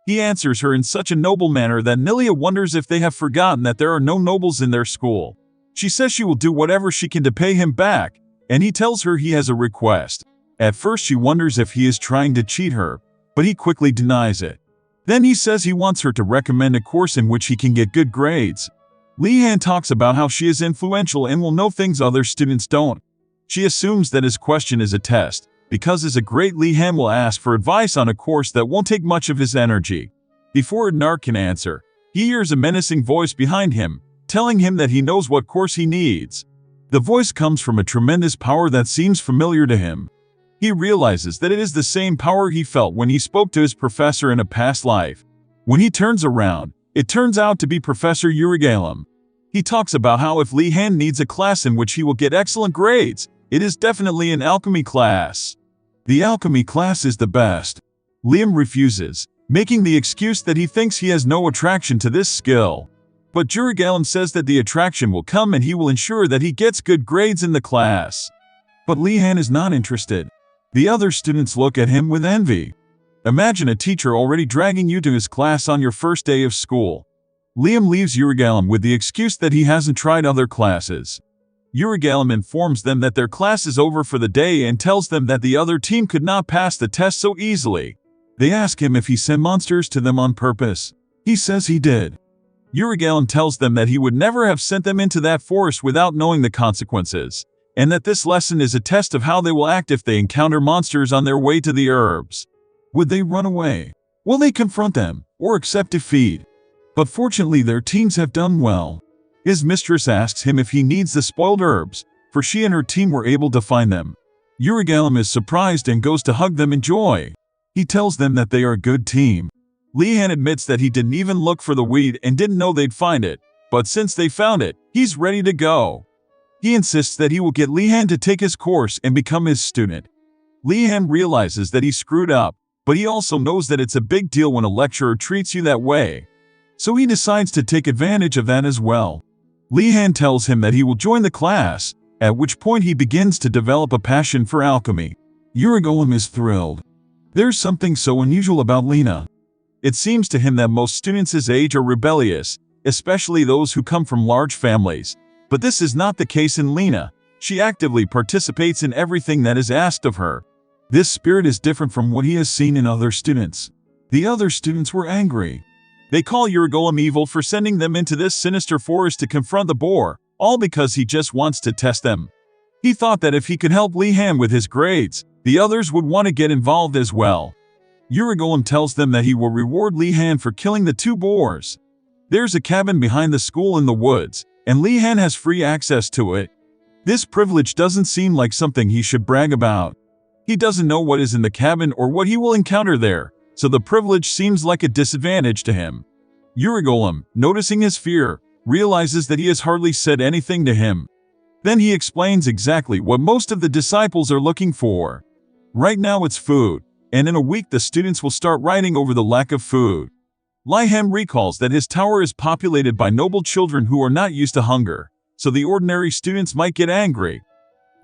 He answers her in such a noble manner that Nilia wonders if they have forgotten that there are no nobles in their school. She says she will do whatever she can to pay him back, and he tells her he has a request. At first she wonders if he is trying to cheat her, but he quickly denies it. Then he says he wants her to recommend a course in which he can get good grades. Li-han talks about how she is influential and will know things other students don't. She assumes that his question is a test, because as a great Li-han will ask for advice on a course that won't take much of his energy. Before Ednar can answer, he hears a menacing voice behind him, telling him that he knows what course he needs. The voice comes from a tremendous power that seems familiar to him. He realizes that it is the same power he felt when he spoke to his professor in a past life. When he turns around, it turns out to be Professor Urigalem. He talks about how if Li Han needs a class in which he will get excellent grades, it is definitely an alchemy class. The alchemy class is the best. Liam refuses, making the excuse that he thinks he has no attraction to this skill. But Urigalem says that the attraction will come and he will ensure that he gets good grades in the class. But Li Han is not interested. The other students look at him with envy. Imagine a teacher already dragging you to his class on your first day of school. Liam leaves Urigalem with the excuse that he hasn't tried other classes. Urigalem informs them that their class is over for the day and tells them that the other team could not pass the test so easily. They ask him if he sent monsters to them on purpose. He says he did. Urigalem tells them that he would never have sent them into that forest without knowing the consequences, and that this lesson is a test of how they will act if they encounter monsters on their way to the herbs. Would they run away? Will they confront them, or accept defeat? But fortunately their teams have done well. His mistress asks him if he needs the spoiled herbs, for she and her team were able to find them. Urigalem is surprised and goes to hug them in joy. He tells them that they are a good team. Li Han admits that he didn't even look for the weed and didn't know they'd find it, but since they found it, he's ready to go. He insists that he will get Li Han to take his course and become his student. Li Han realizes that he screwed up, but he also knows that it's a big deal when a lecturer treats you that way. So he decides to take advantage of that as well. Li Han tells him that he will join the class, at which point he begins to develop a passion for alchemy. Urigalem is thrilled. There's something so unusual about Lena. It seems to him that most students his age are rebellious, especially those who come from large families. But this is not the case in Lena. She actively participates in everything that is asked of her. This spirit is different from what he has seen in other students. The other students were angry. They call Urigalem evil for sending them into this sinister forest to confront the boar, all because he just wants to test them. He thought that if he could help Li Han with his grades, the others would want to get involved as well. Urigalem tells them that he will reward Li Han for killing the two boars. There's a cabin behind the school in the woods, and Li Han has free access to it. This privilege doesn't seem like something he should brag about. He doesn't know what is in the cabin or what he will encounter there, so the privilege seems like a disadvantage to him. Urigalem, noticing his fear, realizes that he has hardly said anything to him. Then he explains exactly what most of the disciples are looking for. Right now it's food, and in a week the students will start writing over the lack of food. Li Han recalls that his tower is populated by noble children who are not used to hunger, so the ordinary students might get angry.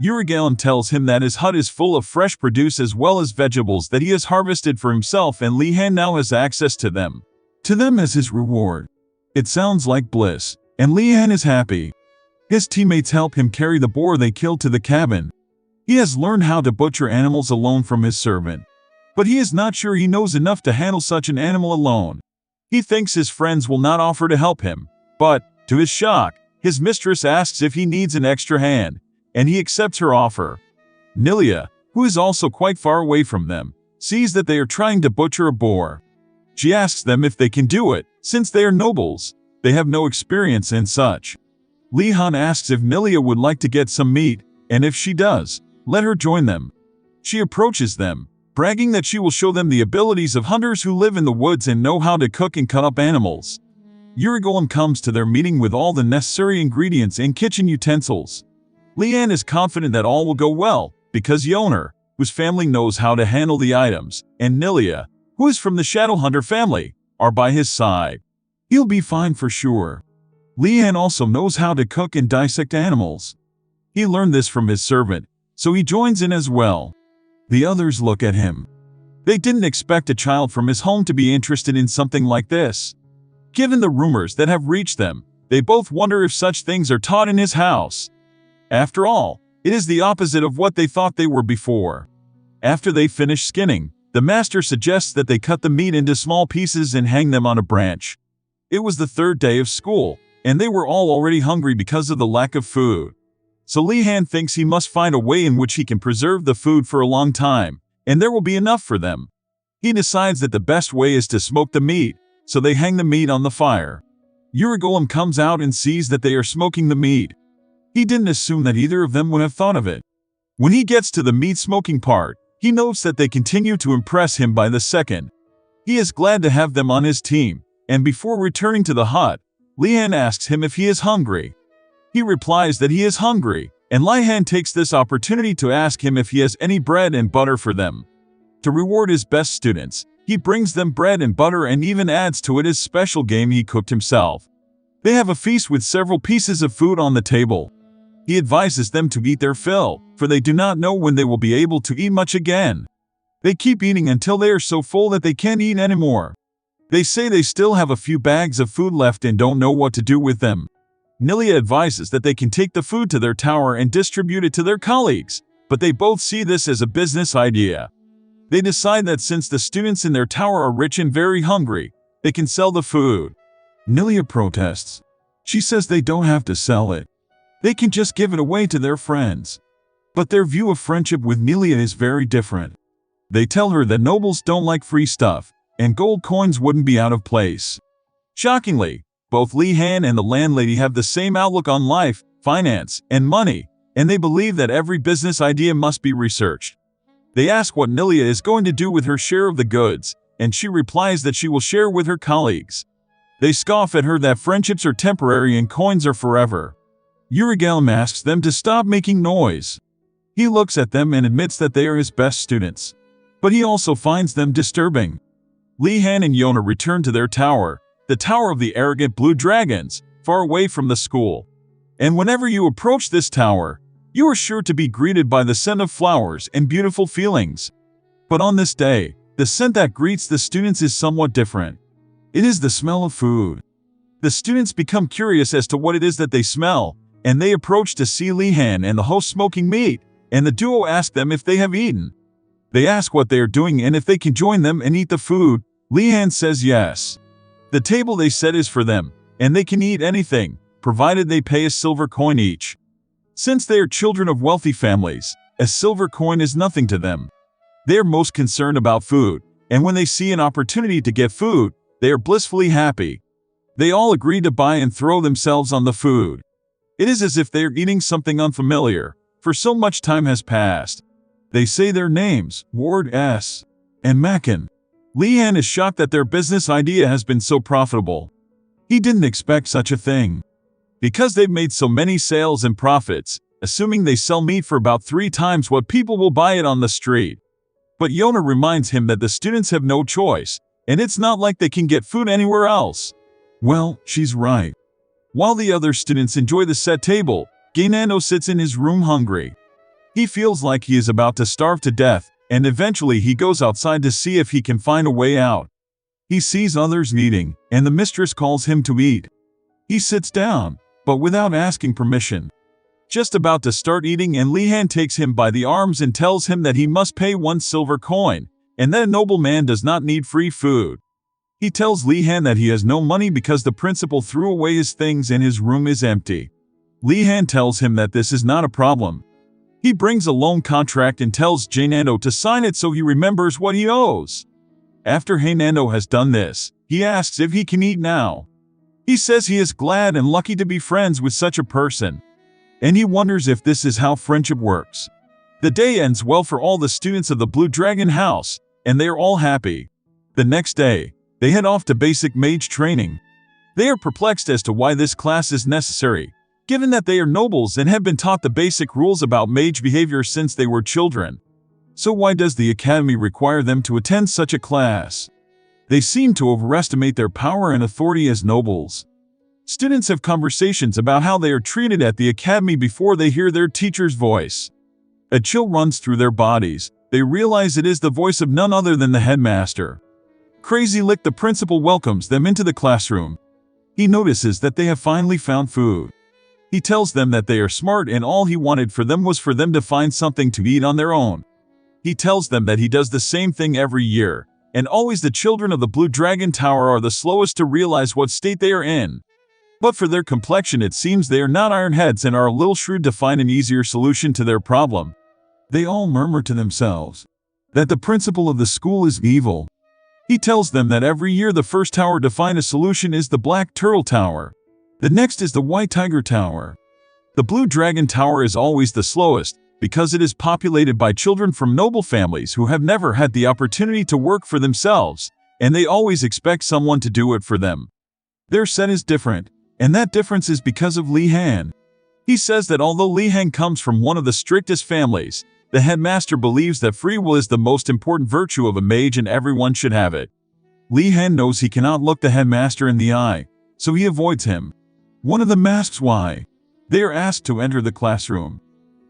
Urigalem tells him that his hut is full of fresh produce as well as vegetables that he has harvested for himself, and Li Han now has access to them. To them as his reward. It sounds like bliss, and Li Han is happy. His teammates help him carry the boar they killed to the cabin. He has learned how to butcher animals alone from his servant. But he is not sure he knows enough to handle such an animal alone. He thinks his friends will not offer to help him, but, to his shock, his mistress asks if he needs an extra hand, and he accepts her offer. Nilia, who is also quite far away from them, sees that they are trying to butcher a boar. She asks them if they can do it, since they are nobles. They have no experience and such. Li Han asks if Nilia would like to get some meat, and if she does, let her join them. She approaches them, bragging that she will show them the abilities of hunters who live in the woods and know how to cook and cut up animals. Urigalem comes to their meeting with all the necessary ingredients and kitchen utensils. Li Han is confident that all will go well, because Yoner, whose family knows how to handle the items, and Nilia, who is from the Shadowhunter family, are by his side. He'll be fine for sure. Li Han also knows how to cook and dissect animals. He learned this from his servant, so he joins in as well. The others look at him. They didn't expect a child from his home to be interested in something like this. Given the rumors that have reached them, they both wonder if such things are taught in his house. After all, it is the opposite of what they thought they were before. After they finish skinning, the master suggests that they cut the meat into small pieces and hang them on a branch. It was the third day of school, and they were all already hungry because of the lack of food. So Li Han thinks he must find a way in which he can preserve the food for a long time, and there will be enough for them. He decides that the best way is to smoke the meat, so they hang the meat on the fire. Urigalem comes out and sees that they are smoking the meat. He didn't assume that either of them would have thought of it. When he gets to the meat smoking part, he notes that they continue to impress him by the second. He is glad to have them on his team, and before returning to the hut, Lihan asks him if he is hungry. He replies that he is hungry, and Lihan takes this opportunity to ask him if he has any bread and butter for them. To reward his best students, he brings them bread and butter and even adds to it his special game he cooked himself. They have a feast with several pieces of food on the table. He advises them to eat their fill, for they do not know when they will be able to eat much again. They keep eating until they are so full that they can't eat anymore. They say they still have a few bags of food left and don't know what to do with them. Nilia advises that they can take the food to their tower and distribute it to their colleagues, but they both see this as a business idea. They decide that since the students in their tower are rich and very hungry, they can sell the food. Nilia protests. She says they don't have to sell it. They can just give it away to their friends. But their view of friendship with Nilia is very different. They tell her that nobles don't like free stuff, and gold coins wouldn't be out of place. Shockingly, both Lihan and the landlady have the same outlook on life, finance, and money, and they believe that every business idea must be researched. They ask what Nilia is going to do with her share of the goods, and she replies that she will share with her colleagues. They scoff at her that friendships are temporary and coins are forever. Urigelm asks them to stop making noise. He looks at them and admits that they are his best students. But he also finds them disturbing. Lihan and Yona return to their tower, the tower of the arrogant blue dragons, far away from the school. And whenever you approach this tower, you are sure to be greeted by the scent of flowers and beautiful feelings. But on this day, the scent that greets the students is somewhat different. It is the smell of food. The students become curious as to what it is that they smell, and they approach to see Lihan and the host smoking meat, and the duo ask them if they have eaten. They ask what they are doing and if they can join them and eat the food. Lihan says yes. The table they set is for them, and they can eat anything, provided they pay a silver coin each. Since they are children of wealthy families, a silver coin is nothing to them. They are most concerned about food, and when they see an opportunity to get food, they are blissfully happy. They all agree to buy and throw themselves on the food. It is as if they are eating something unfamiliar, for so much time has passed. They say their names, Ward S. and Makin. Lihan is shocked that their business idea has been so profitable. He didn't expect such a thing. Because they've made so many sales and profits, assuming they sell meat for about 3 times what people will buy it on the street. But Yona reminds him that the students have no choice, and it's not like they can get food anywhere else. Well, she's right. While the other students enjoy the set table, Gainando sits in his room hungry. He feels like he is about to starve to death, and eventually he goes outside to see if he can find a way out. He sees others eating, and the mistress calls him to eat. He sits down, but without asking permission. Just about to start eating, and Lihan takes him by the arms and tells him that he must pay 1 silver coin, and that a nobleman does not need free food. He tells Lihan that he has no money because the principal threw away his things and his room is empty. Lihan tells him that this is not a problem. He brings a loan contract and tells Jainando to sign it so he remembers what he owes. After Hainando has done this, he asks if he can eat now. He says he is glad and lucky to be friends with such a person. And he wonders if this is how friendship works. The day ends well for all the students of the Blue Dragon House, and they are all happy. The next day, they head off to basic mage training. They are perplexed as to why this class is necessary, given that they are nobles and have been taught the basic rules about mage behavior since they were children. So why does the academy require them to attend such a class? They seem to overestimate their power and authority as nobles. Students have conversations about how they are treated at the academy before they hear their teacher's voice. A chill runs through their bodies. They realize it is the voice of none other than the headmaster. Crazy Lick, the principal, welcomes them into the classroom. He notices that they have finally found food. He tells them that they are smart and all he wanted for them was for them to find something to eat on their own. He tells them that he does the same thing every year, and always the children of the Blue Dragon Tower are the slowest to realize what state they are in. But for their complexion it seems they are not ironheads and are a little shrewd to find an easier solution to their problem. They all murmur to themselves that the principal of the school is evil. He tells them that every year the first tower to find a solution is the Black Turtle Tower. The next is the White Tiger Tower. The Blue Dragon Tower is always the slowest, because it is populated by children from noble families who have never had the opportunity to work for themselves, and they always expect someone to do it for them. Their set is different, and that difference is because of Li Han. He says that although Li Han comes from one of the strictest families, the headmaster believes that free will is the most important virtue of a mage and everyone should have it. Li Han knows he cannot look the headmaster in the eye, so he avoids him. One of them asks why. They are asked to enter the classroom.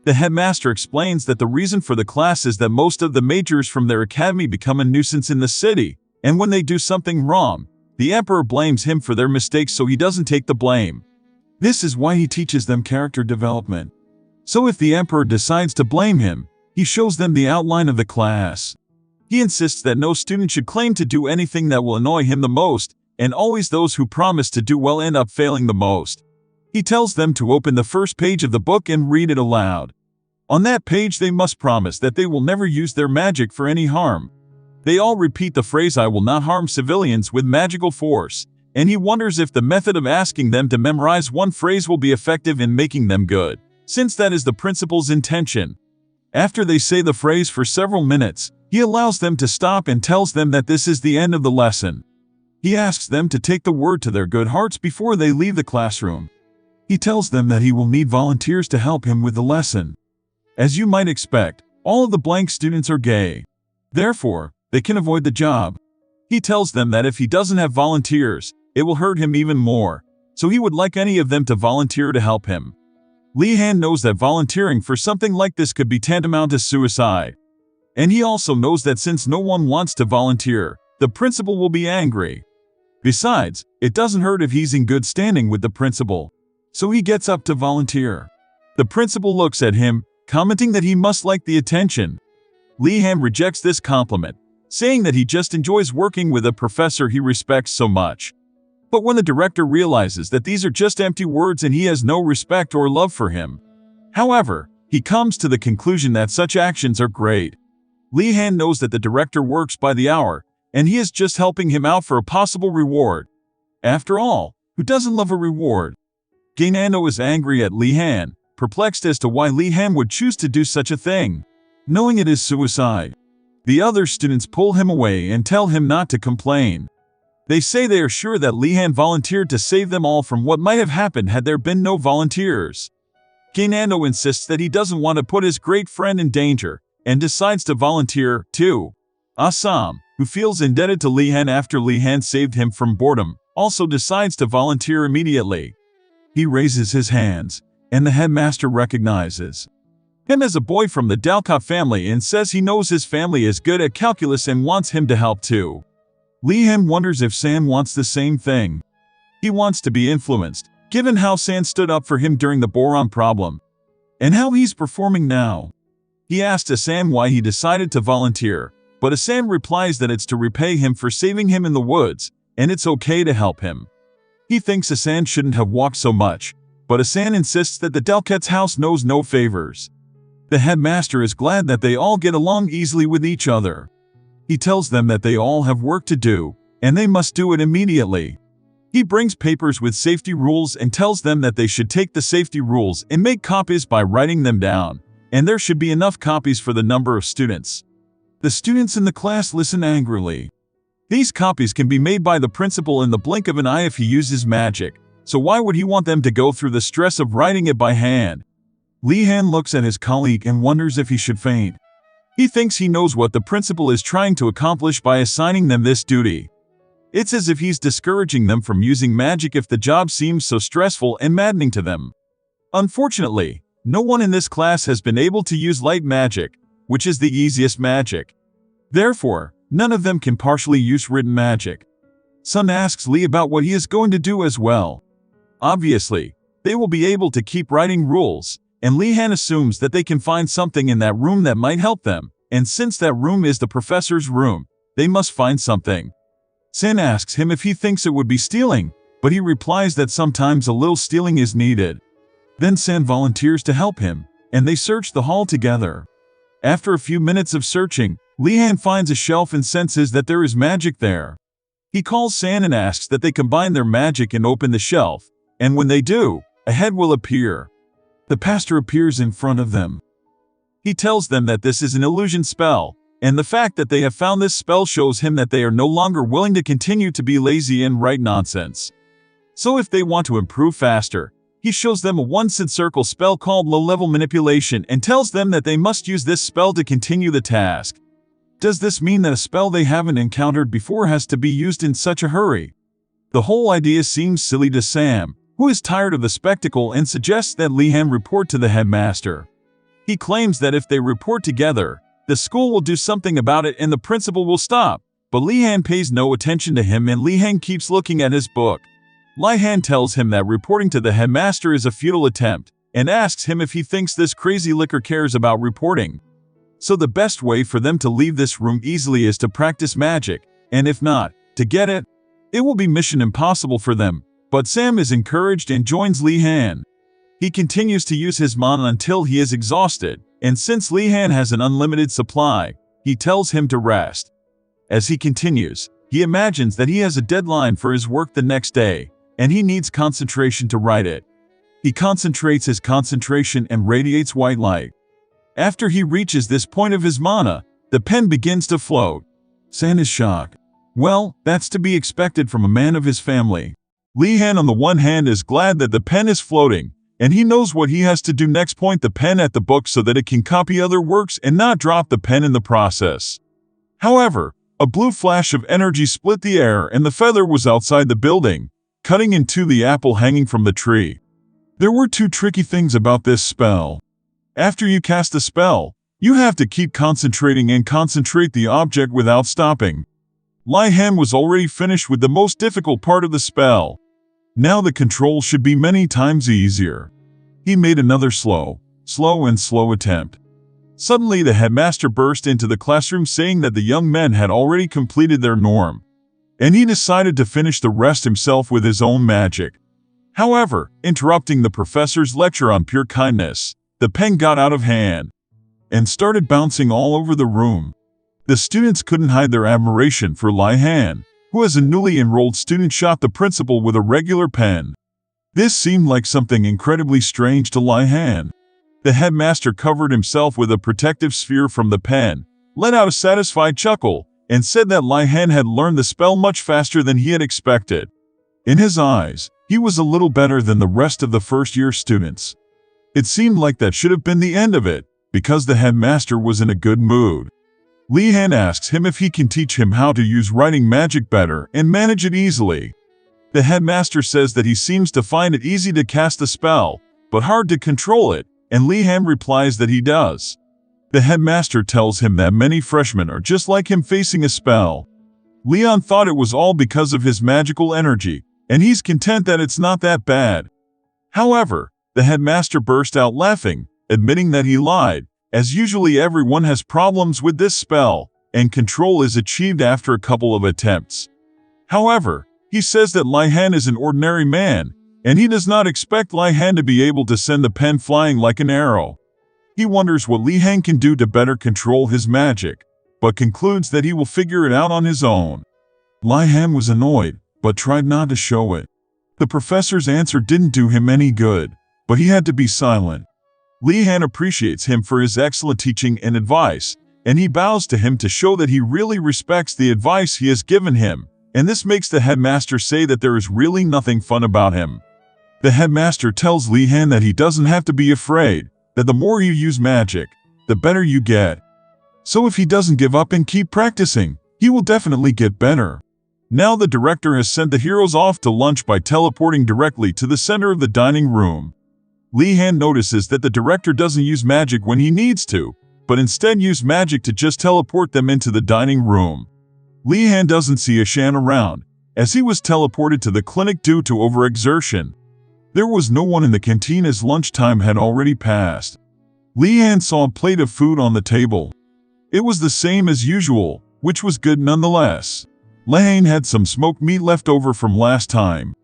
The headmaster explains that the reason for the class is that most of the majors from their academy become a nuisance in the city, and when they do something wrong, the emperor blames him for their mistakes so he doesn't take the blame. This is why he teaches them character development. So if the emperor decides to blame him, he shows them the outline of the class. He insists that no student should claim to do anything that will annoy him the most, and always those who promise to do well end up failing the most. He tells them to open the first page of the book and read it aloud. On that page they must promise that they will never use their magic for any harm. They all repeat the phrase "I will not harm civilians" with magical force, and he wonders if the method of asking them to memorize one phrase will be effective in making them good, since that is the principal's intention. After they say the phrase for several minutes, he allows them to stop and tells them that this is the end of the lesson. He asks them to take the word to their good hearts before they leave the classroom. He tells them that he will need volunteers to help him with the lesson. As you might expect, all of the blank students are gay. Therefore, they can avoid the job. He tells them that if he doesn't have volunteers, it will hurt him even more, so he would like any of them to volunteer to help him. Li Han knows that volunteering for something like this could be tantamount to suicide. And he also knows that since no one wants to volunteer, the principal will be angry. Besides, it doesn't hurt if he's in good standing with the principal. So he gets up to volunteer. The principal looks at him, commenting that he must like the attention. Li Han rejects this compliment, saying that he just enjoys working with a professor he respects so much. But when the director realizes that these are just empty words and he has no respect or love for him, however, he comes to the conclusion that such actions are great. Li Han knows that the director works by the hour, and he is just helping him out for a possible reward. After all, who doesn't love a reward? Gainando is angry at Li Han, perplexed as to why Li Han would choose to do such a thing, knowing it is suicide. The other students pull him away and tell him not to complain. They say they are sure that Li Han volunteered to save them all from what might have happened had there been no volunteers. Gainando insists that he doesn't want to put his great friend in danger, and decides to volunteer, too. Assam, who feels indebted to Li Han after Li Han saved him from boredom, also decides to volunteer immediately. He raises his hands, and the headmaster recognizes him as a boy from the Dalcott family and says he knows his family is good at calculus and wants him to help too. Li Han wonders if San wants the same thing. He wants to be influenced, given how San stood up for him during the boron problem, and how he's performing now. He asks Asan why he decided to volunteer, but Asan replies that it's to repay him for saving him in the woods, and it's okay to help him. He thinks Asan shouldn't have walked so much, but Asan insists that the Delket's house knows no favors. The headmaster is glad that they all get along easily with each other. He tells them that they all have work to do, and they must do it immediately. He brings papers with safety rules and tells them that they should take the safety rules and make copies by writing them down, and there should be enough copies for the number of students. The students in the class listen angrily. These copies can be made by the principal in the blink of an eye if he uses magic, so why would he want them to go through the stress of writing it by hand? Li Han looks at his colleague and wonders if he should faint. He thinks he knows what the principal is trying to accomplish by assigning them this duty. It's as if he's discouraging them from using magic if the job seems so stressful and maddening to them. Unfortunately, no one in this class has been able to use light magic, which is the easiest magic. Therefore, none of them can partially use written magic. Sun asks Li about what he is going to do as well. Obviously, they will be able to keep writing rules, and Li Han assumes that they can find something in that room that might help them, and since that room is the professor's room, they must find something. Sin asks him if he thinks it would be stealing, but he replies that sometimes a little stealing is needed. Then San volunteers to help him, and they search the hall together. After a few minutes of searching, Li Han finds a shelf and senses that there is magic there. He calls San and asks that they combine their magic and open the shelf, and when they do, a head will appear. The pastor appears in front of them. He tells them that this is an illusion spell, and the fact that they have found this spell shows him that they are no longer willing to continue to be lazy and write nonsense. So if they want to improve faster, he shows them a one-cent circle spell called low-level manipulation and tells them that they must use this spell to continue the task. Does this mean that a spell they haven't encountered before has to be used in such a hurry? The whole idea seems silly to Sam, who is tired of the spectacle and suggests that Lee-han report to the headmaster. He claims that if they report together, the school will do something about it and the principal will stop, but Lee-han pays no attention to him and Lee-han keeps looking at his book. Lee-han tells him that reporting to the headmaster is a futile attempt, and asks him if he thinks this crazy licker cares about reporting. So the best way for them to leave this room easily is to practice magic, and if not, to get it. It will be mission impossible for them, but Sam is encouraged and joins Lee-han. He continues to use his mana until he is exhausted, and since Lee-han has an unlimited supply, he tells him to rest. As he continues, he imagines that he has a deadline for his work the next day, and he needs concentration to write it. He concentrates his concentration and radiates white light. After he reaches this point of his mana, the pen begins to float. Sam is shocked. Well, that's to be expected from a man of his family. Lee-han on the one hand is glad that the pen is floating, and he knows what he has to do next: point the pen at the book so that it can copy other works and not drop the pen in the process. However, a blue flash of energy split the air and the feather was outside the building, cutting into the apple hanging from the tree. There were two tricky things about this spell. After you cast a spell, you have to keep concentrating and concentrate the object without stopping. Lee-han was already finished with the most difficult part of the spell. Now the control should be many times easier. He made another slow attempt. Suddenly the headmaster burst into the classroom saying that the young men had already completed their norm, and he decided to finish the rest himself with his own magic. However, interrupting the professor's lecture on pure kindness, the pen got out of hand and started bouncing all over the room. The students couldn't hide their admiration for Lee-han, who as a newly enrolled student shot the principal with a regular pen. This seemed like something incredibly strange to Lee-han. The headmaster covered himself with a protective sphere from the pen, let out a satisfied chuckle, and said that Lee-han had learned the spell much faster than he had expected. In his eyes, he was a little better than the rest of the first-year students. It seemed like that should have been the end of it, because the headmaster was in a good mood. Lee-han asks him if he can teach him how to use writing magic better and manage it easily. The headmaster says that he seems to find it easy to cast a spell, but hard to control it, and Lee-han replies that he does. The headmaster tells him that many freshmen are just like him facing a spell. Leon thought it was all because of his magical energy, and he's content that it's not that bad. However, the headmaster burst out laughing, admitting that he lied, as usually everyone has problems with this spell, and control is achieved after a couple of attempts. However, he says that Lee-han is an ordinary man, and he does not expect Lee-han to be able to send the pen flying like an arrow. He wonders what Lee-han can do to better control his magic, but concludes that he will figure it out on his own. Lee-han was annoyed, but tried not to show it. The professor's answer didn't do him any good, but he had to be silent. Lee-han appreciates him for his excellent teaching and advice, and he bows to him to show that he really respects the advice he has given him, and this makes the headmaster say that there is really nothing fun about him. The headmaster tells Lee-han that he doesn't have to be afraid, that the more you use magic, the better you get. So if he doesn't give up and keep practicing, he will definitely get better. Now the director has sent the heroes off to lunch by teleporting directly to the center of the dining room. Lee-han notices that the director doesn't use magic when he needs to, but instead use magic to just teleport them into the dining room. Lee-han doesn't see Ashan around, as he was teleported to the clinic due to overexertion. There was no one in the canteen as lunchtime had already passed. Lee-han saw a plate of food on the table. It was the same as usual, which was good nonetheless. Lee-han had some smoked meat left over from last time.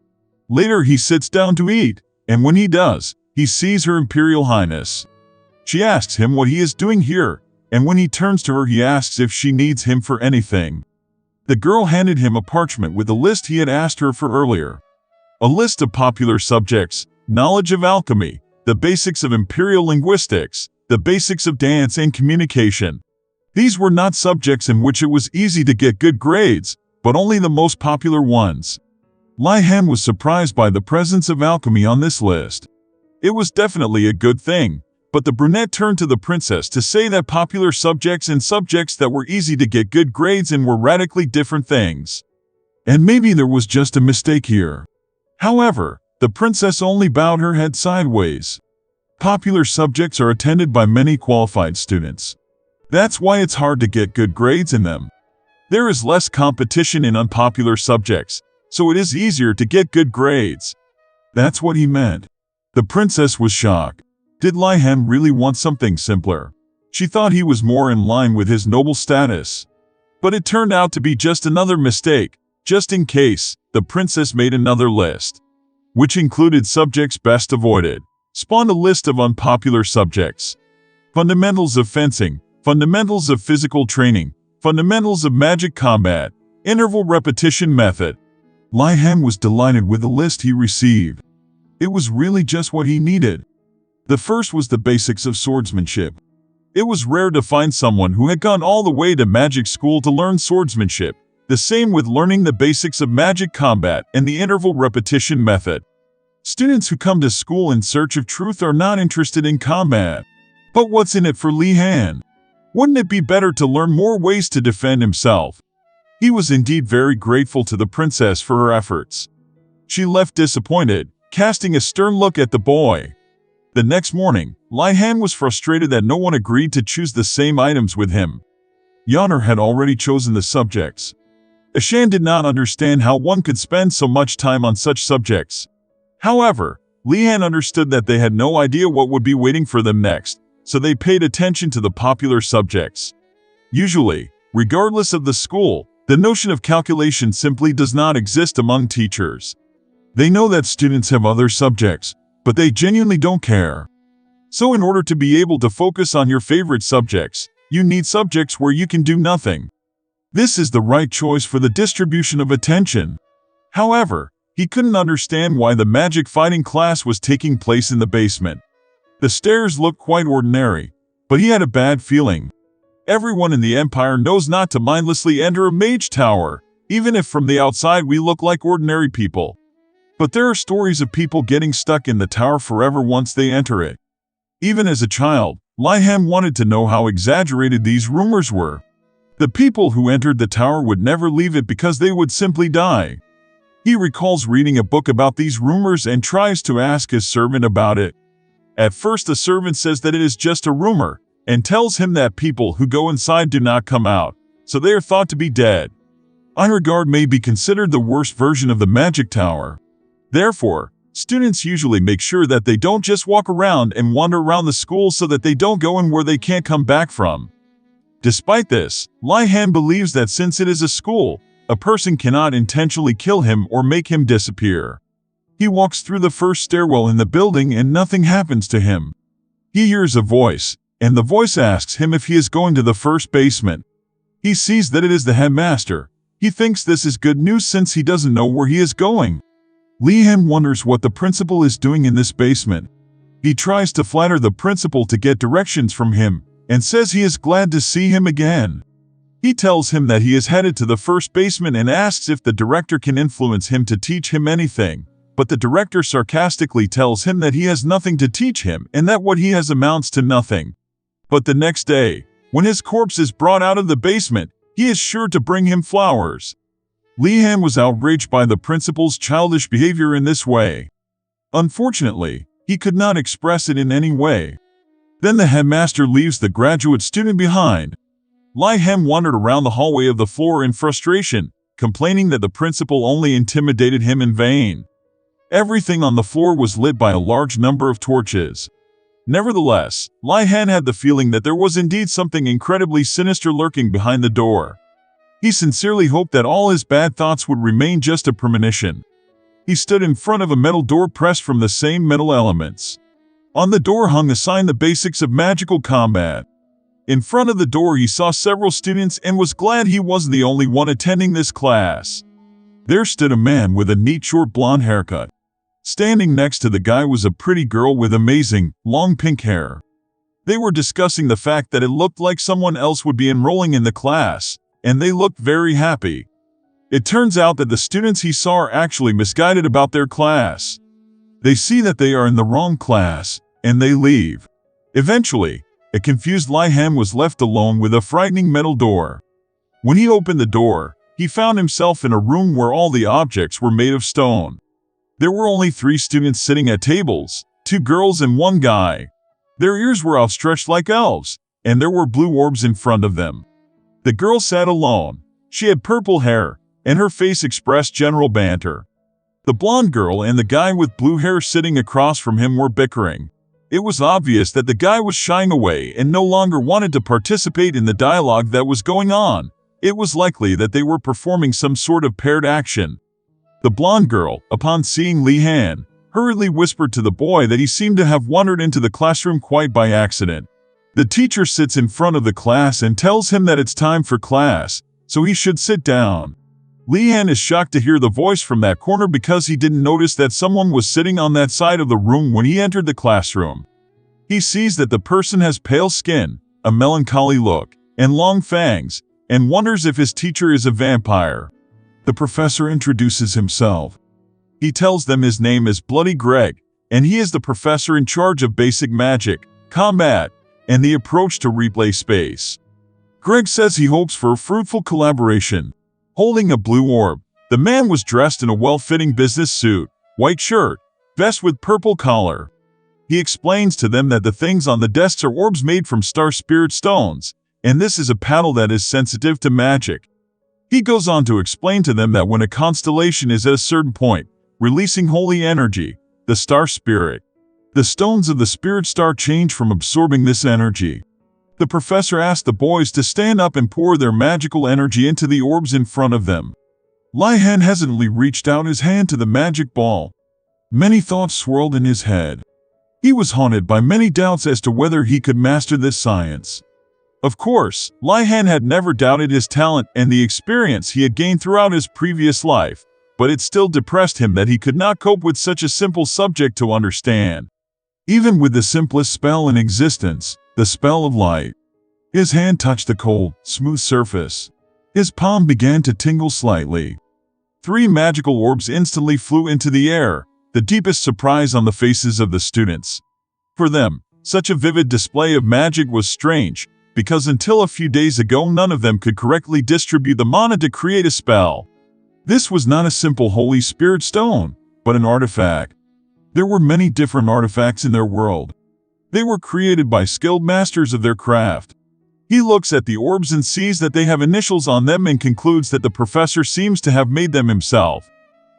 Later he sits down to eat, and when he does, he sees Her Imperial Highness. She asks him what he is doing here, and when he turns to her he asks if she needs him for anything. The girl handed him a parchment with a list he had asked her for earlier. A list of popular subjects, knowledge of alchemy, the basics of imperial linguistics, the basics of dance and communication. These were not subjects in which it was easy to get good grades, but only the most popular ones. Li Han was surprised by the presence of alchemy on this list. It was definitely a good thing, but the brunette turned to the princess to say that popular subjects and subjects that were easy to get good grades in were radically different things. And maybe there was just a mistake here. However, the princess only bowed her head sideways. Popular subjects are attended by many qualified students. That's why it's hard to get good grades in them. There is less competition in unpopular subjects, so it is easier to get good grades. That's what he meant. The princess was shocked. Did Li Han really want something simpler? She thought he was more in line with his noble status. But it turned out to be just another mistake. Just in case, the princess made another list, which included subjects best avoided. Spawned a list of unpopular subjects. Fundamentals of fencing, fundamentals of physical training, fundamentals of magic combat, interval repetition method. Li Han was delighted with the list he received. It was really just what he needed. The first was the basics of swordsmanship. It was rare to find someone who had gone all the way to magic school to learn swordsmanship. The same with learning the basics of magic combat and the interval repetition method. Students who come to school in search of truth are not interested in combat. But what's in it for Li Han? Wouldn't it be better to learn more ways to defend himself? He was indeed very grateful to the princess for her efforts. She left disappointed, casting a stern look at the boy. The next morning, Li Han was frustrated that no one agreed to choose the same items with him. Yeoner had already chosen the subjects. Ashan did not understand how one could spend so much time on such subjects. However, Li Han understood that they had no idea what would be waiting for them next, so they paid attention to the popular subjects. Usually, regardless of the school, the notion of calculation simply does not exist among teachers. They know that students have other subjects, but they genuinely don't care. So in order to be able to focus on your favorite subjects, you need subjects where you can do nothing. This is the right choice for the distribution of attention. However, he couldn't understand why the magic fighting class was taking place in the basement. The stairs looked quite ordinary, but he had a bad feeling. Everyone in the Empire knows not to mindlessly enter a mage tower, even if from the outside we look like ordinary people. But there are stories of people getting stuck in the tower forever once they enter it. Even as a child, Li Han wanted to know how exaggerated these rumors were. The people who entered the tower would never leave it because they would simply die. He recalls reading a book about these rumors and tries to ask his servant about it. At first the servant says that it is just a rumor, and tells him that people who go inside do not come out, so they are thought to be dead. Einrogard may be considered the worst version of the magic tower. Therefore, students usually make sure that they don't just walk around and wander around the school so that they don't go in where they can't come back from. Despite this, Li Han believes that since it is a school, a person cannot intentionally kill him or make him disappear. He walks through the first stairwell in the building and nothing happens to him. He hears a voice, and the voice asks him if he is going to the first basement. He sees that it is the headmaster. He thinks this is good news since he doesn't know where he is going. Li Han wonders what the principal is doing in this basement. He tries to flatter the principal to get directions from him, and says he is glad to see him again. He tells him that he is headed to the first basement and asks if the director can influence him to teach him anything, but the director sarcastically tells him that he has nothing to teach him and that what he has amounts to nothing. But the next day, when his corpse is brought out of the basement, he is sure to bring him flowers. Li Han was outraged by the principal's childish behavior in this way. Unfortunately, he could not express it in any way. Then the headmaster leaves the graduate student behind. Li Han wandered around the hallway of the floor in frustration, complaining that the principal only intimidated him in vain. Everything on the floor was lit by a large number of torches. Nevertheless, Li Han had the feeling that there was indeed something incredibly sinister lurking behind the door. He sincerely hoped that all his bad thoughts would remain just a premonition. He stood in front of a metal door pressed from the same metal elements. On the door hung a sign, the basics of magical combat. In front of the door he saw several students and was glad he wasn't the only one attending this class. There stood a man with a neat short blonde haircut. Standing next to the guy was a pretty girl with amazing, long pink hair. They were discussing the fact that it looked like someone else would be enrolling in the class, and they looked very happy. It turns out that the students he saw are actually misguided about their class. They see that they are in the wrong class, and they leave. Eventually, a confused Li-Han was left alone with a frightening metal door. When he opened the door, he found himself in a room where all the objects were made of stone. There were only 3 students sitting at tables, 2 girls and 1 guy. Their ears were outstretched like elves, and there were blue orbs in front of them. The girl sat alone. She had purple hair, and her face expressed general banter. The blonde girl and the guy with blue hair sitting across from him were bickering. It was obvious that the guy was shying away and no longer wanted to participate in the dialogue that was going on. It was likely that they were performing some sort of paired action. The blonde girl, upon seeing Li-Han, hurriedly whispered to the boy that he seemed to have wandered into the classroom quite by accident. The teacher sits in front of the class and tells him that it's time for class, so he should sit down. Li-Han is shocked to hear the voice from that corner because he didn't notice that someone was sitting on that side of the room when he entered the classroom. He sees that the person has pale skin, a melancholy look, and long fangs, and wonders if his teacher is a vampire. The professor introduces himself. He tells them his name is Bloody Greg, and he is the professor in charge of basic magic, combat, and the approach to replay space. Greg says he hopes for a fruitful collaboration. Holding a blue orb, the man was dressed in a well-fitting business suit, white shirt, vest with purple collar. He explains to them that the things on the desks are orbs made from star spirit stones, and this is a paddle that is sensitive to magic. He goes on to explain to them that when a constellation is at a certain point, releasing holy energy, the star spirit, the stones of the spirit star change from absorbing this energy. The professor asked the boys to stand up and pour their magical energy into the orbs in front of them. Li-Han hesitantly reached out his hand to the magic ball. Many thoughts swirled in his head. He was haunted by many doubts as to whether he could master this science. Of course, Li-Han had never doubted his talent and the experience he had gained throughout his previous life, but it still depressed him that he could not cope with such a simple subject to understand. Even with the simplest spell in existence, the spell of light. His hand touched the cold, smooth surface. His palm began to tingle slightly. 3 magical orbs instantly flew into the air, the deepest surprise on the faces of the students. For them, such a vivid display of magic was strange, because until a few days ago none of them could correctly distribute the mana to create a spell. This was not a simple holy spirit stone, but an artifact. There were many different artifacts in their world. They were created by skilled masters of their craft. He looks at the orbs and sees that they have initials on them and concludes that the professor seems to have made them himself.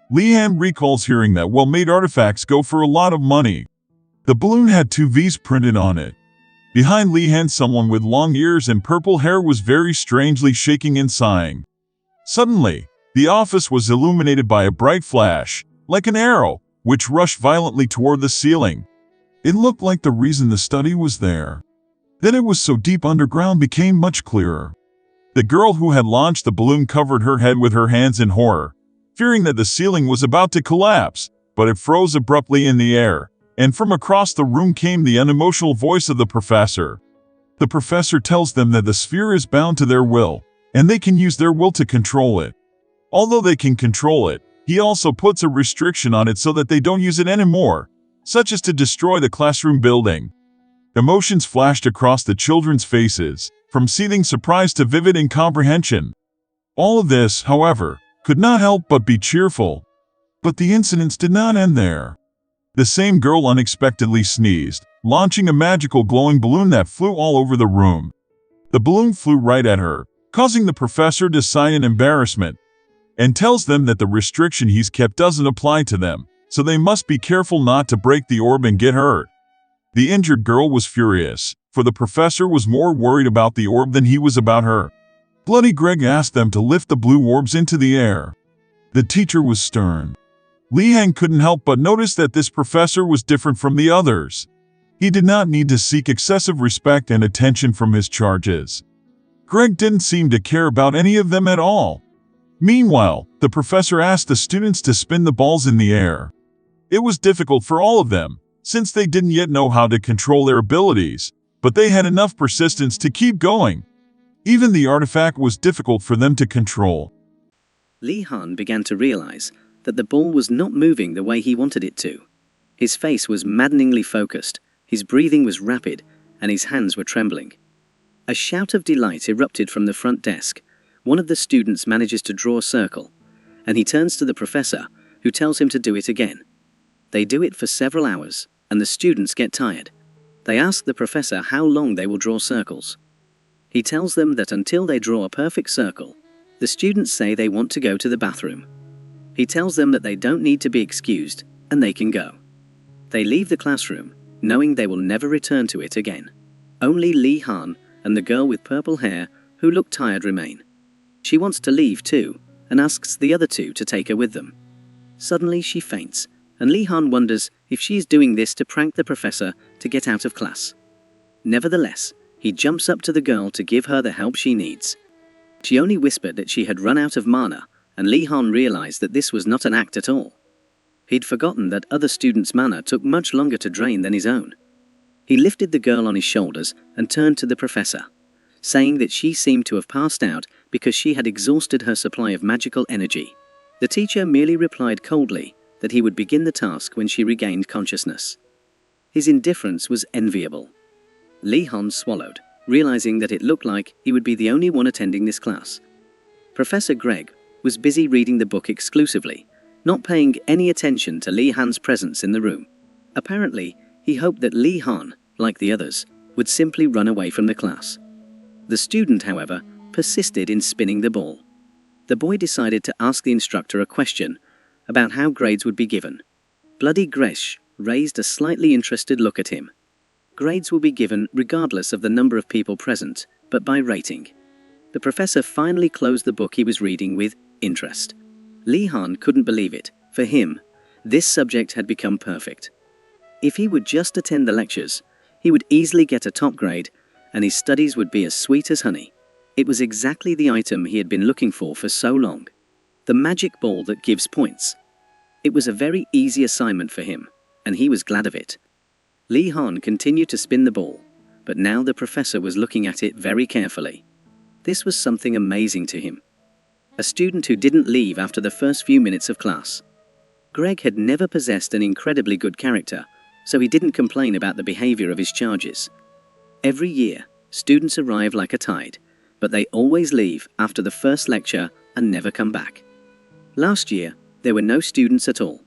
Li-Han recalls hearing that well-made artifacts go for a lot of money. The balloon had 2 V's printed on it. Behind Li-Han, someone with long ears and purple hair was very strangely shaking and sighing. Suddenly, the office was illuminated by a bright flash, like an arrow, which rushed violently toward the ceiling. It looked like the reason the study was there. That it was so deep underground became much clearer. The girl who had launched the balloon covered her head with her hands in horror, fearing that the ceiling was about to collapse, but it froze abruptly in the air, and from across the room came the unemotional voice of the professor. The professor tells them that the sphere is bound to their will, and they can use their will to control it. Although they can control it, he also puts a restriction on it so that they don't use it anymore, such as to destroy the classroom building. Emotions flashed across the children's faces, from seething surprise to vivid incomprehension. All of this, however, could not help but be cheerful. But the incidents did not end there. The same girl unexpectedly sneezed, launching a magical glowing balloon that flew all over the room. The balloon flew right at her, causing the professor to sigh in embarrassment, and tells them that the restriction he's kept doesn't apply to them, so they must be careful not to break the orb and get hurt. The injured girl was furious, for the professor was more worried about the orb than he was about her. Bloody Greg asked them to lift the blue orbs into the air. The teacher was stern. Li-Han couldn't help but notice that this professor was different from the others. He did not need to seek excessive respect and attention from his charges. Greg didn't seem to care about any of them at all. Meanwhile, the professor asked the students to spin the balls in the air. It was difficult for all of them, since they didn't yet know how to control their abilities, but they had enough persistence to keep going. Even the artifact was difficult for them to control. Li Han began to realize that the ball was not moving the way he wanted it to. His face was maddeningly focused, his breathing was rapid, and his hands were trembling. A shout of delight erupted from the front desk. One of the students manages to draw a circle, and he turns to the professor, who tells him to do it again. They do it for several hours, and the students get tired. They ask the professor how long they will draw circles. He tells them that until they draw a perfect circle, the students say they want to go to the bathroom. He tells them that they don't need to be excused, and they can go. They leave the classroom, knowing they will never return to it again. Only Li Han and the girl with purple hair, who look tired, remain. She wants to leave too, and asks the other two to take her with them. Suddenly she faints, and Li Han wonders if she is doing this to prank the professor to get out of class. Nevertheless, he jumps up to the girl to give her the help she needs. She only whispered that she had run out of mana, and Li Han realized that this was not an act at all. He'd forgotten that other students' mana took much longer to drain than his own. He lifted the girl on his shoulders and turned to the professor, saying that she seemed to have passed out because she had exhausted her supply of magical energy. The teacher merely replied coldly that he would begin the task when she regained consciousness. His indifference was enviable. Li Han swallowed, realizing that it looked like he would be the only one attending this class. Professor Greg was busy reading the book exclusively, not paying any attention to Li Han's presence in the room. Apparently, he hoped that Li Han, like the others, would simply run away from the class. The student, however, persisted in spinning the ball. The boy decided to ask the instructor a question about how grades would be given. Bloody Gresh raised a slightly interested look at him. Grades will be given regardless of the number of people present, but by rating. The professor finally closed the book he was reading with interest. Li Han couldn't believe it. For him, this subject had become perfect. If he would just attend the lectures, he would easily get a top grade, and his studies would be as sweet as honey. It was exactly the item he had been looking for so long. The magic ball that gives points. It was a very easy assignment for him, and he was glad of it. Li Han continued to spin the ball, but now the professor was looking at it very carefully. This was something amazing to him. A student who didn't leave after the first few minutes of class. Greg had never possessed an incredibly good character, so he didn't complain about the behavior of his charges. Every year, students arrive like a tide, but they always leave after the first lecture and never come back. Last year, there were no students at all,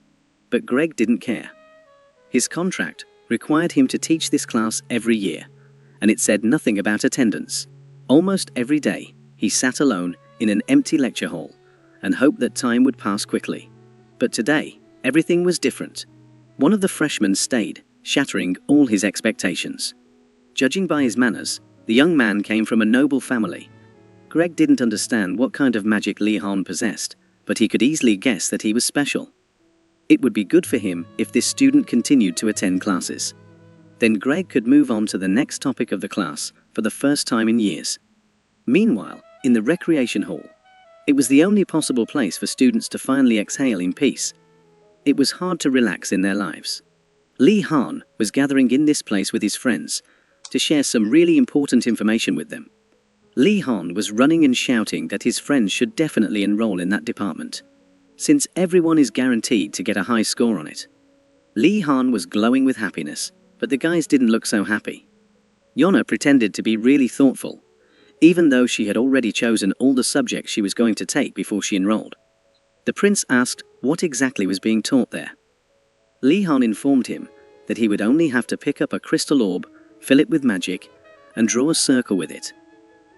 but Greg didn't care. His contract required him to teach this class every year, and it said nothing about attendance. Almost every day, he sat alone in an empty lecture hall and hoped that time would pass quickly. But today, everything was different. One of the freshmen stayed, shattering all his expectations. Judging by his manners, the young man came from a noble family. Greg didn't understand what kind of magic Li Han possessed, but he could easily guess that he was special. It would be good for him if this student continued to attend classes. Then Greg could move on to the next topic of the class for the first time in years. Meanwhile, in the recreation hall, it was the only possible place for students to finally exhale in peace. It was hard to relax in their lives. Li Han was gathering in this place with his friends to share some really important information with them. Li Han was running and shouting that his friends should definitely enroll in that department, since everyone is guaranteed to get a high score on it. Li Han was glowing with happiness, but the guys didn't look so happy. Yona pretended to be really thoughtful, even though she had already chosen all the subjects she was going to take before she enrolled. The prince asked what exactly was being taught there. Li Han informed him that he would only have to pick up a crystal orb, fill it with magic, and draw a circle with it.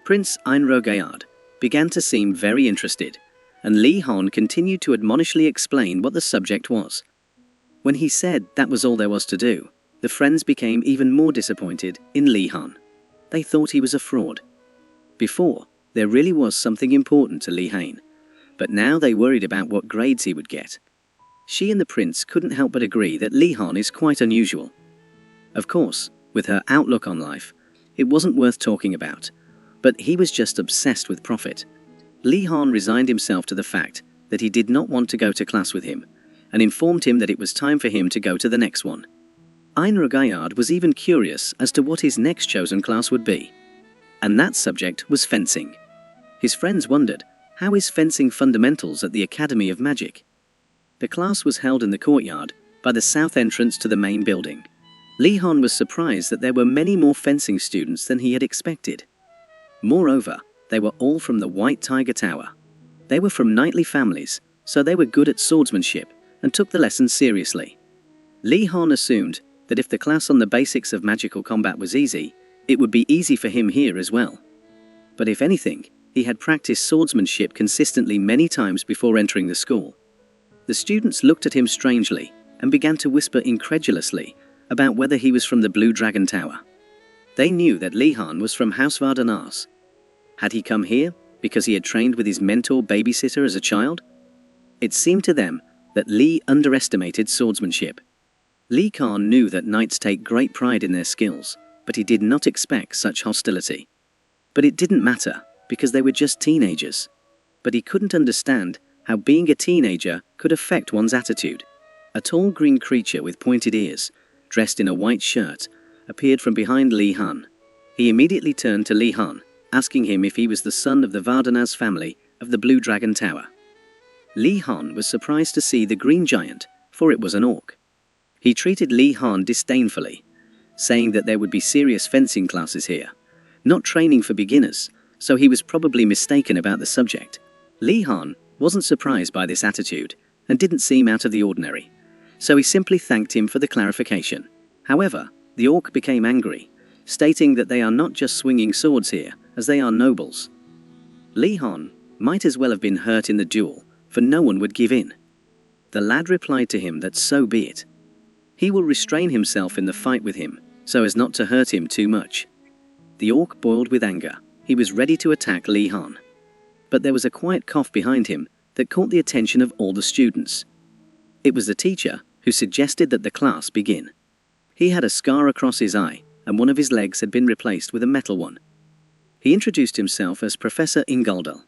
Prince Einrogard began to seem very interested, and Li Han continued to admonishingly explain what the subject was. When he said that was all there was to do, the friends became even more disappointed in Li Han. They thought he was a fraud. Before, there really was something important to Li Han, but now they worried about what grades he would get. She and the prince couldn't help but agree that Li Han is quite unusual. Of course, with her outlook on life, it wasn't worth talking about, but he was just obsessed with profit. Li Han resigned himself to the fact that he did not want to go to class with him, and informed him that it was time for him to go to the next one. Einrogard was even curious as to what his next chosen class would be. And that subject was fencing. His friends wondered, how is fencing fundamentals at the Academy of Magic? The class was held in the courtyard by the south entrance to the main building. Li Han was surprised that there were many more fencing students than he had expected. Moreover, they were all from the White Tiger Tower. They were from knightly families, so they were good at swordsmanship and took the lessons seriously. Li Han assumed that if the class on the basics of magical combat was easy, it would be easy for him here as well. But if anything, he had practiced swordsmanship consistently many times before entering the school. The students looked at him strangely and began to whisper incredulously about whether he was from the Blue Dragon Tower. They knew that Li Han was from House Vardanars. Had he come here because he had trained with his mentor babysitter as a child? It seemed to them that Li underestimated swordsmanship. Li Khan knew that knights take great pride in their skills, but he did not expect such hostility. But it didn't matter, because they were just teenagers. But he couldn't understand how being a teenager could affect one's attitude. A tall green creature with pointed ears, dressed in a white shirt, appeared from behind Li Han. He immediately turned to Li Han, asking him if he was the son of the Vardanaz family of the Blue Dragon Tower. Li Han was surprised to see the green giant, for it was an orc. He treated Li Han disdainfully, saying that there would be serious fencing classes here, not training for beginners, so he was probably mistaken about the subject. Li Han wasn't surprised by this attitude and didn't seem out of the ordinary, so he simply thanked him for the clarification. However, the orc became angry, stating that they are not just swinging swords here, as they are nobles. Li Han might as well have been hurt in the duel, for no one would give in. The lad replied to him that so be it. He will restrain himself in the fight with him, so as not to hurt him too much. The orc boiled with anger. He was ready to attack Li Han. But there was a quiet cough behind him that caught the attention of all the students. It was the teacher who suggested that the class begin. He had a scar across his eye, and one of his legs had been replaced with a metal one. He introduced himself as Professor Ingaldal.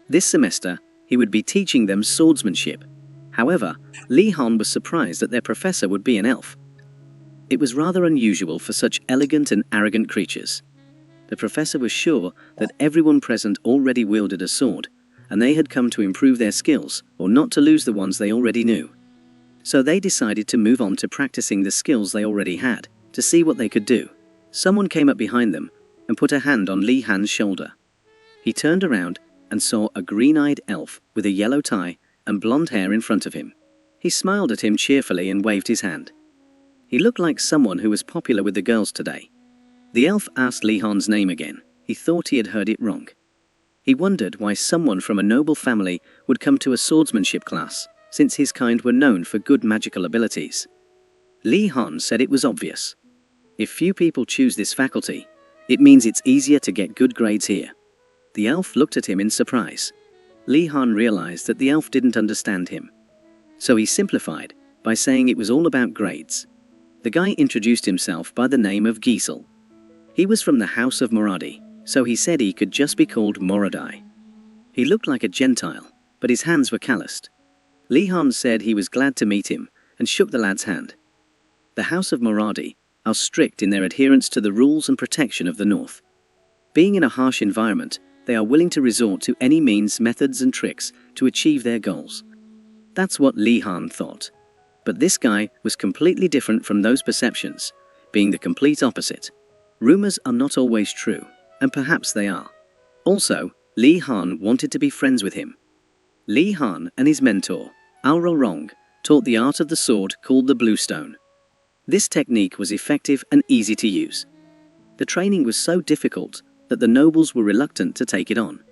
This semester, he would be teaching them swordsmanship. However, Li Han was surprised that their professor would be an elf. It was rather unusual for such elegant and arrogant creatures. The professor was sure that everyone present already wielded a sword, and they had come to improve their skills, or not to lose the ones they already knew. So they decided to move on to practicing the skills they already had, to see what they could do. Someone came up behind them and put a hand on Li Han's shoulder. He turned around and saw a green-eyed elf with a yellow tie and blonde hair in front of him. He smiled at him cheerfully and waved his hand. He looked like someone who was popular with the girls today. The elf asked Li Han's name again. He thought he had heard it wrong. He wondered why someone from a noble family would come to a swordsmanship class, since his kind were known for good magical abilities. Li Han said it was obvious. If few people choose this faculty, it means it's easier to get good grades here. The elf looked at him in surprise. Li Han realized that the elf didn't understand him. So he simplified by saying it was all about grades. The guy introduced himself by the name of Gisel. He was from the House of Moradi, so he said he could just be called Moradai. He looked like a Gentile, but his hands were calloused. Li Han said he was glad to meet him and shook the lad's hand. The House of Moradi are strict in their adherence to the rules and protection of the North. Being in a harsh environment, they are willing to resort to any means, methods and tricks to achieve their goals. That's what Li Han thought. But this guy was completely different from those perceptions, being the complete opposite. Rumors are not always true, and perhaps they are. Also, Li Han wanted to be friends with him. Li Han and his mentor, Einrogard, taught the art of the sword called the Bluestone. This technique was effective and easy to use. The training was so difficult that the nobles were reluctant to take it on.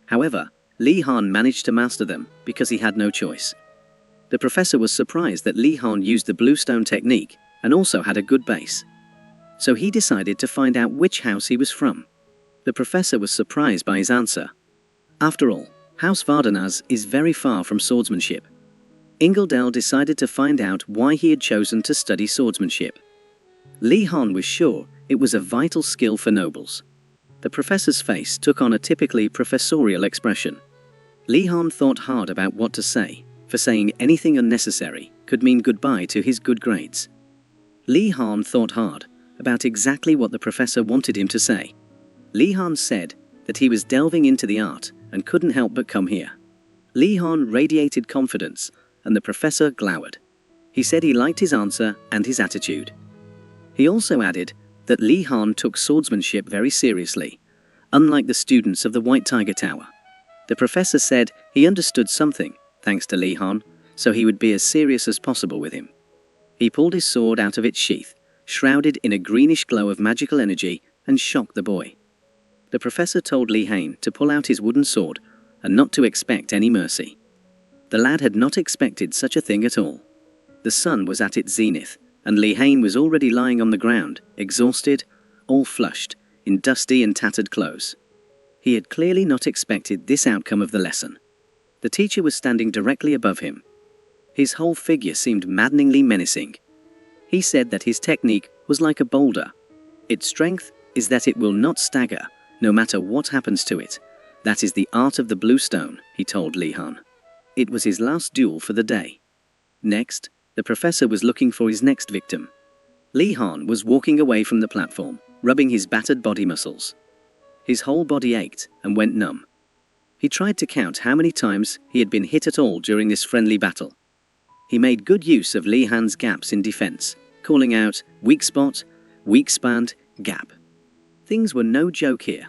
However, Li Han managed to master them because he had no choice. The professor was surprised that Li Han used the Bluestone technique and also had a good base. So he decided to find out which house he was from. The professor was surprised by his answer. After all, House Vardanaz is very far from swordsmanship. Ingaldal decided to find out why he had chosen to study swordsmanship. Li Han was sure it was a vital skill for nobles. The professor's face took on a typically professorial expression. Li Han thought hard about what to say. for saying anything unnecessary could mean goodbye to his good grades. Li Han thought hard about exactly what the professor wanted him to say. Li Han said that he was delving into the art and couldn't help but come here. Li Han radiated confidence, and the professor glowered. He said he liked his answer and his attitude. He also added that Li Han took swordsmanship very seriously, unlike the students of the White Tiger Tower. The professor said he understood something, thanks to Li Han, so he would be as serious as possible with him. He pulled his sword out of its sheath, shrouded in a greenish glow of magical energy, and shocked the boy. The professor told Li Han to pull out his wooden sword and not to expect any mercy. The lad had not expected such a thing at all. The sun was at its zenith, and Li Han was already lying on the ground, exhausted, all flushed, in dusty and tattered clothes. He had clearly not expected this outcome of the lesson. The teacher was standing directly above him. His whole figure seemed maddeningly menacing. He said that his technique was like a boulder. Its strength is that it will not stagger, no matter what happens to it. That is the art of the blue stone, he told Li Han. It was his last duel for the day. Next, the professor was looking for his next victim. Li Han was walking away from the platform, rubbing his battered body muscles. His whole body ached and went numb. He tried to count how many times he had been hit at all during this friendly battle. He made good use of Li Han's gaps in defense, calling out, "Weak spot, weak span, gap." Things were no joke here.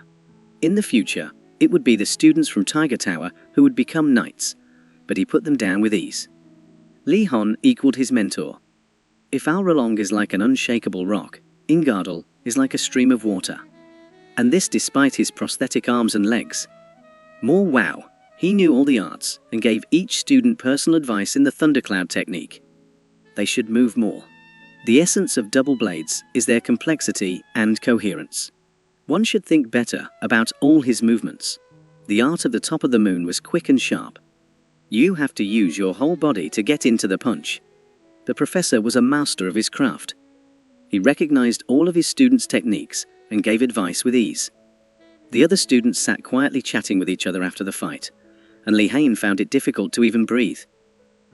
In the future, it would be the students from Tiger Tower who would become knights, but he put them down with ease. Li Han equaled his mentor. If Alrolong is like an unshakable rock, Ingardal is like a stream of water. And this despite his prosthetic arms and legs. More wow, he knew all the arts and gave each student personal advice in the thundercloud technique. They should move more. The essence of double blades is their complexity and coherence. One should think better about all his movements. The art of the top of the moon was quick and sharp. You have to use your whole body to get into the punch. The professor was a master of his craft. He recognized all of his students' techniques and gave advice with ease. The other students sat quietly chatting with each other after the fight, and Li Han found it difficult to even breathe.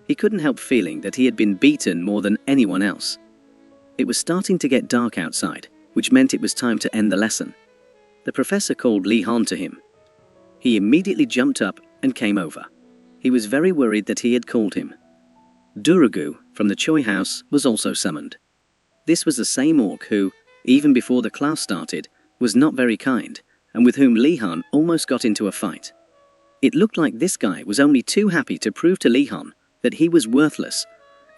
He couldn't help feeling that he had been beaten more than anyone else. It was starting to get dark outside, which meant it was time to end the lesson. The professor called Li Han to him. He immediately jumped up and came over. He was very worried that he had called him. Duragu from the Choi house was also summoned. This was the same orc who, even before the class started, was not very kind, and with whom Li Han almost got into a fight. It looked like this guy was only too happy to prove to Li Han that he was worthless,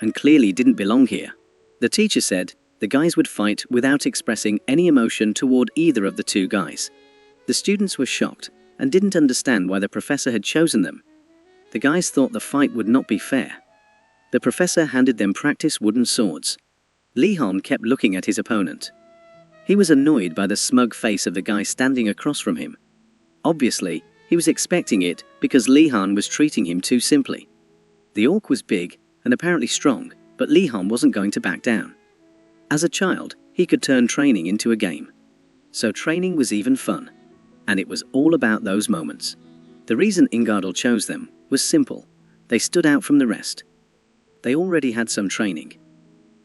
and clearly didn't belong here. The teacher said the guys would fight without expressing any emotion toward either of the two guys. The students were shocked, and didn't understand why the professor had chosen them. The guys thought the fight would not be fair. The professor handed them practice wooden swords. Li Han kept looking at his opponent. He was annoyed by the smug face of the guy standing across from him. Obviously, he was expecting it because Li Han was treating him too simply. The orc was big and apparently strong, but Li Han wasn't going to back down. As a child, he could turn training into a game. So training was even fun. And it was all about those moments. The reason Ingardal chose them was simple. They stood out from the rest. They already had some training.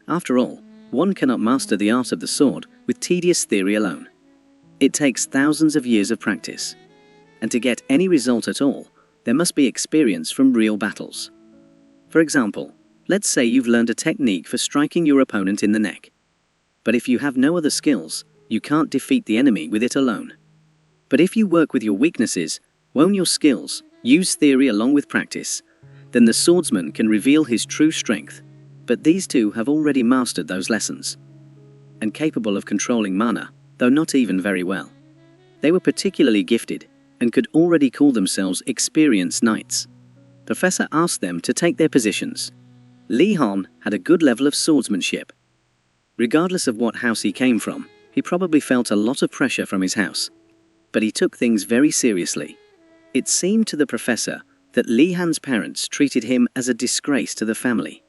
After all, one cannot master the art of the sword with tedious theory alone. It takes thousands of years of practice. And to get any result at all, there must be experience from real battles. For example, let's say you've learned a technique for striking your opponent in the neck. But if you have no other skills, you can't defeat the enemy with it alone. But if you work with your weaknesses, hone your skills, use theory along with practice, then the swordsman can reveal his true strength. But these two have already mastered those lessons, and capable of controlling mana, though not even very well. They were particularly gifted, and could already call themselves experienced knights. Professor asked them to take their positions. Li Han had a good level of swordsmanship. Regardless of what house he came from, he probably felt a lot of pressure from his house. But he took things very seriously. It seemed to the professor that Li Han's parents treated him as a disgrace to the family,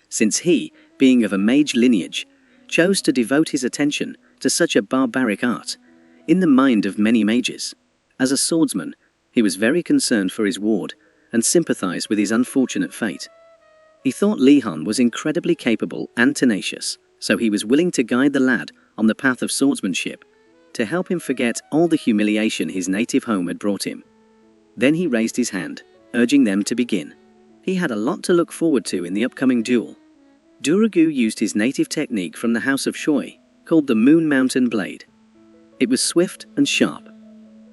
since he, being of a mage lineage, chose to devote his attention to such a barbaric art, in the mind of many mages. As a swordsman, he was very concerned for his ward, and sympathized with his unfortunate fate. He thought Li Han was incredibly capable and tenacious, so he was willing to guide the lad on the path of swordsmanship, to help him forget all the humiliation his native home had brought him. Then he raised his hand, urging them to begin. He had a lot to look forward to in the upcoming duel. Duragu used his native technique from the House of Shui, called the Moon Mountain Blade. It was swift and sharp.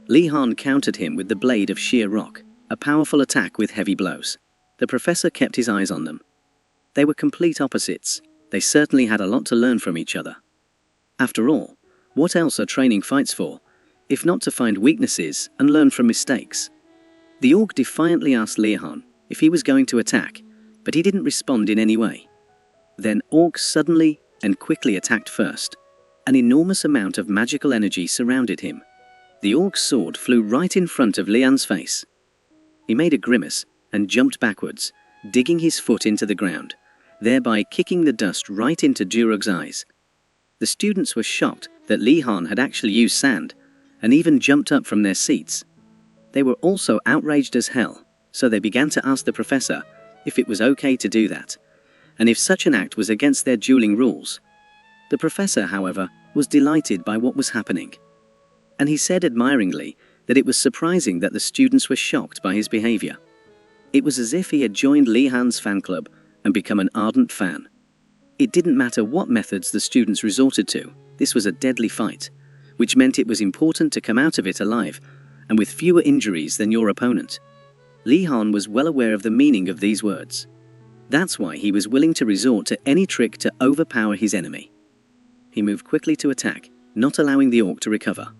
Li Han countered him with the Blade of Sheer Rock, a powerful attack with heavy blows. The professor kept his eyes on them. They were complete opposites. They certainly had a lot to learn from each other. After all, what else are training fights for, if not to find weaknesses and learn from mistakes? The orc defiantly asked Li Han if he was going to attack, but he didn't respond in any way. Then Orc suddenly and quickly attacked first. An enormous amount of magical energy surrounded him. The orc's sword flew right in front of Lian's face. He made a grimace and jumped backwards, digging his foot into the ground, thereby kicking the dust right into Durug's eyes. The students were shocked that Li Han had actually used sand, and even jumped up from their seats. They were also outraged as hell, so they began to ask the professor if it was okay to do that, and if such an act was against their dueling rules. The professor, however, was delighted by what was happening, and he said admiringly that it was surprising that the students were shocked by his behavior. It was as if he had joined Li Han's fan club and become an ardent fan. It didn't matter what methods the students resorted to, this was a deadly fight, which meant it was important to come out of it alive and with fewer injuries than your opponent. Li Han was well aware of the meaning of these words. That's why he was willing to resort to any trick to overpower his enemy. He moved quickly to attack, not allowing the orc to recover.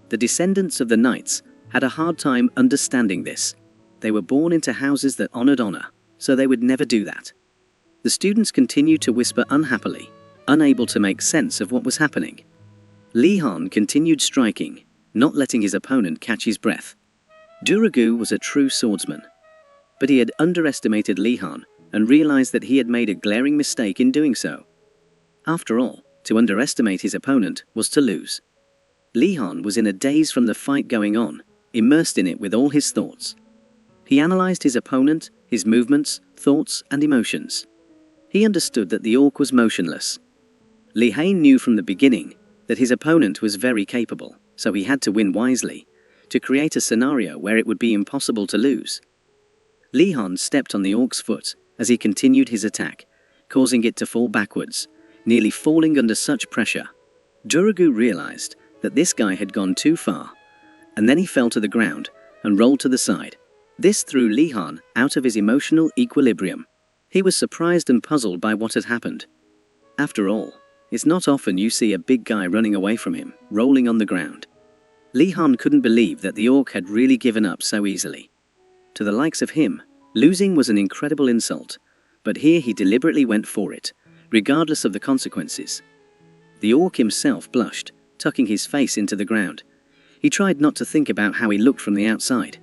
The descendants of the knights had a hard time understanding this. They were born into houses that honored honor, so they would never do that. The students continued to whisper unhappily, unable to make sense of what was happening. Li Han continued striking, not letting his opponent catch his breath. Duragu was a true swordsman, but he had underestimated Li Han and realized that he had made a glaring mistake in doing so. After all, to underestimate his opponent was to lose. Li Han was in a daze from the fight going on, immersed in it with all his thoughts. He analyzed his opponent, his movements, thoughts, and emotions. He understood that the orc was motionless. Li Han knew from the beginning that his opponent was very capable, so he had to win wisely, to create a scenario where it would be impossible to lose. Li Han stepped on the orc's foot as he continued his attack, causing it to fall backwards, nearly falling under such pressure. Duragu realized that this guy had gone too far, and then he fell to the ground and rolled to the side. This threw Li Han out of his emotional equilibrium. He was surprised and puzzled by what had happened. After all, it's not often you see a big guy running away from him, rolling on the ground. Li Han couldn't believe that the orc had really given up so easily. To the likes of him, losing was an incredible insult, but here he deliberately went for it, regardless of the consequences. The orc himself blushed, tucking his face into the ground. He tried not to think about how he looked from the outside.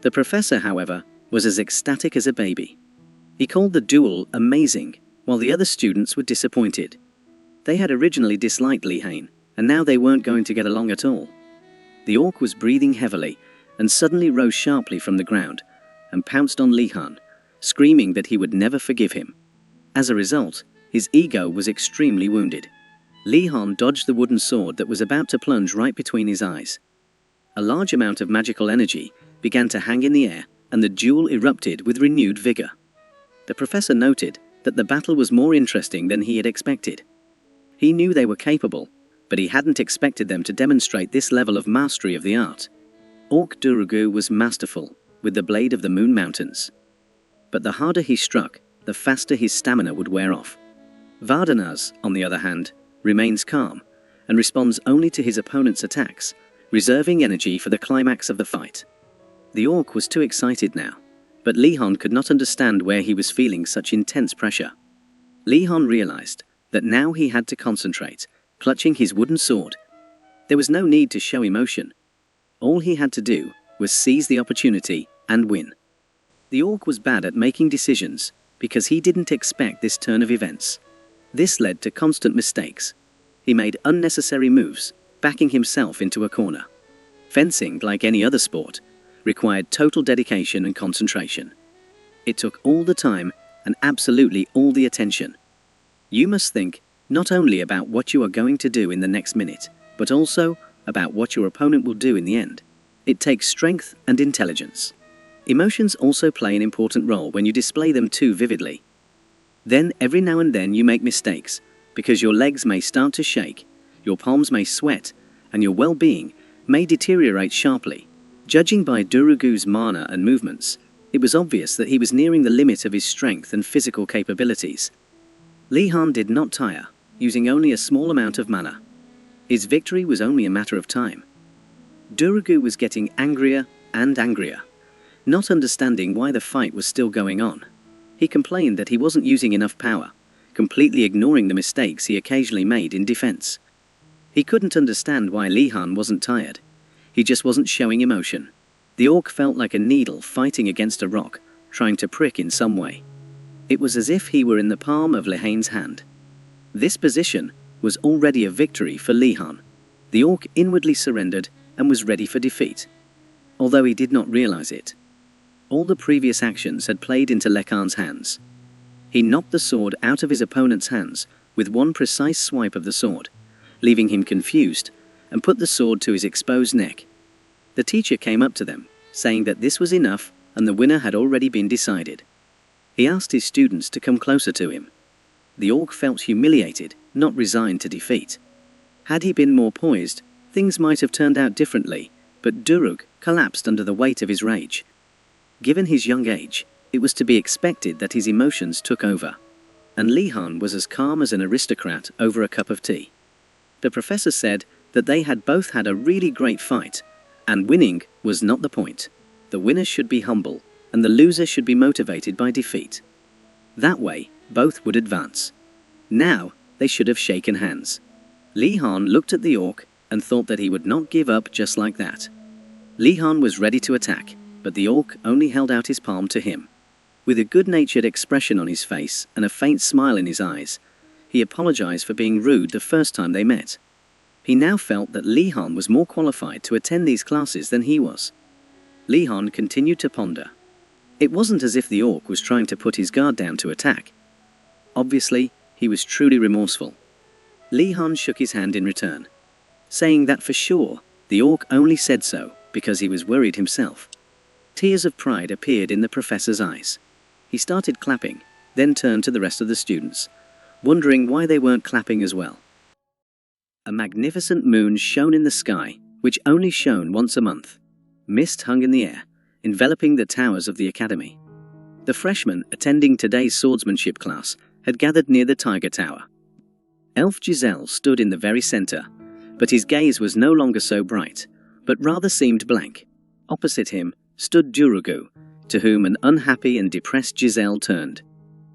The professor, however, was as ecstatic as a baby. He called the duel amazing, while the other students were disappointed. They had originally disliked Li Han, and now they weren't going to get along at all. The orc was breathing heavily, and suddenly rose sharply from the ground, and pounced on Li Han, screaming that he would never forgive him. As a result, his ego was extremely wounded. Li Han dodged the wooden sword that was about to plunge right between his eyes. A large amount of magical energy began to hang in the air, and the duel erupted with renewed vigor. The professor noted that the battle was more interesting than he had expected. He knew they were capable, but he hadn't expected them to demonstrate this level of mastery of the art. Orc Duragu was masterful with the blade of the Moon Mountains. But the harder he struck, the faster his stamina would wear off. Vardanaz, on the other hand, remains calm and responds only to his opponent's attacks, reserving energy for the climax of the fight. The orc was too excited now, but Li Han could not understand where he was feeling such intense pressure. Li Han realized that now he had to concentrate, clutching his wooden sword. There was no need to show emotion. All he had to do was seize the opportunity and win. The orc was bad at making decisions because he didn't expect this turn of events. This led to constant mistakes. He made unnecessary moves, backing himself into a corner. Fencing, like any other sport, required total dedication and concentration. It took all the time and absolutely all the attention. You must think not only about what you are going to do in the next minute, but also about what your opponent will do in the end. It takes strength and intelligence. Emotions also play an important role when you display them too vividly. Then every now and then you make mistakes, because your legs may start to shake, your palms may sweat, and your well-being may deteriorate sharply. Judging by Durugu's mana and movements, it was obvious that he was nearing the limit of his strength and physical capabilities. Li Han did not tire, using only a small amount of mana. His victory was only a matter of time. Durugu was getting angrier and angrier, not understanding why the fight was still going on. He complained that he wasn't using enough power, completely ignoring the mistakes he occasionally made in defense. He couldn't understand why Li Han wasn't tired. He just wasn't showing emotion. The orc felt like a needle fighting against a rock, trying to prick in some way. It was as if he were in the palm of Li Han's hand. This position was already a victory for Li Han. The orc inwardly surrendered and was ready for defeat, although he did not realize it. All the previous actions had played into Li Han's hands. He knocked the sword out of his opponent's hands with one precise swipe of the sword, leaving him confused, and put the sword to his exposed neck. The teacher came up to them, saying that this was enough and the winner had already been decided. He asked his students to come closer to him. The orc felt humiliated, not resigned to defeat. Had he been more poised, things might have turned out differently, but Durug collapsed under the weight of his rage. Given his young age, it was to be expected that his emotions took over, and Li Han was as calm as an aristocrat over a cup of tea. The professor said that they had both had a really great fight, and winning was not the point. The winner should be humble, and the loser should be motivated by defeat. That way, both would advance. Now, they should have shaken hands. Li Han looked at the orc and thought that he would not give up just like that. Li Han was ready to attack, but the orc only held out his palm to him. With a good-natured expression on his face and a faint smile in his eyes, he apologized for being rude the first time they met. He now felt that Li Han was more qualified to attend these classes than he was. Li Han continued to ponder. It wasn't as if the orc was trying to put his guard down to attack. Obviously, he was truly remorseful. Li Han shook his hand in return, saying that for sure, the orc only said so because he was worried himself. Tears of pride appeared in the professor's eyes. He started clapping, then turned to the rest of the students, wondering why they weren't clapping as well. A magnificent moon shone in the sky, which only shone once a month. Mist hung in the air, enveloping the towers of the academy. The freshmen attending today's swordsmanship class had gathered near the Tiger Tower. Elf Giselle stood in the very center, but his gaze was no longer so bright, but rather seemed blank. Opposite him stood Durugu, to whom an unhappy and depressed Giselle turned.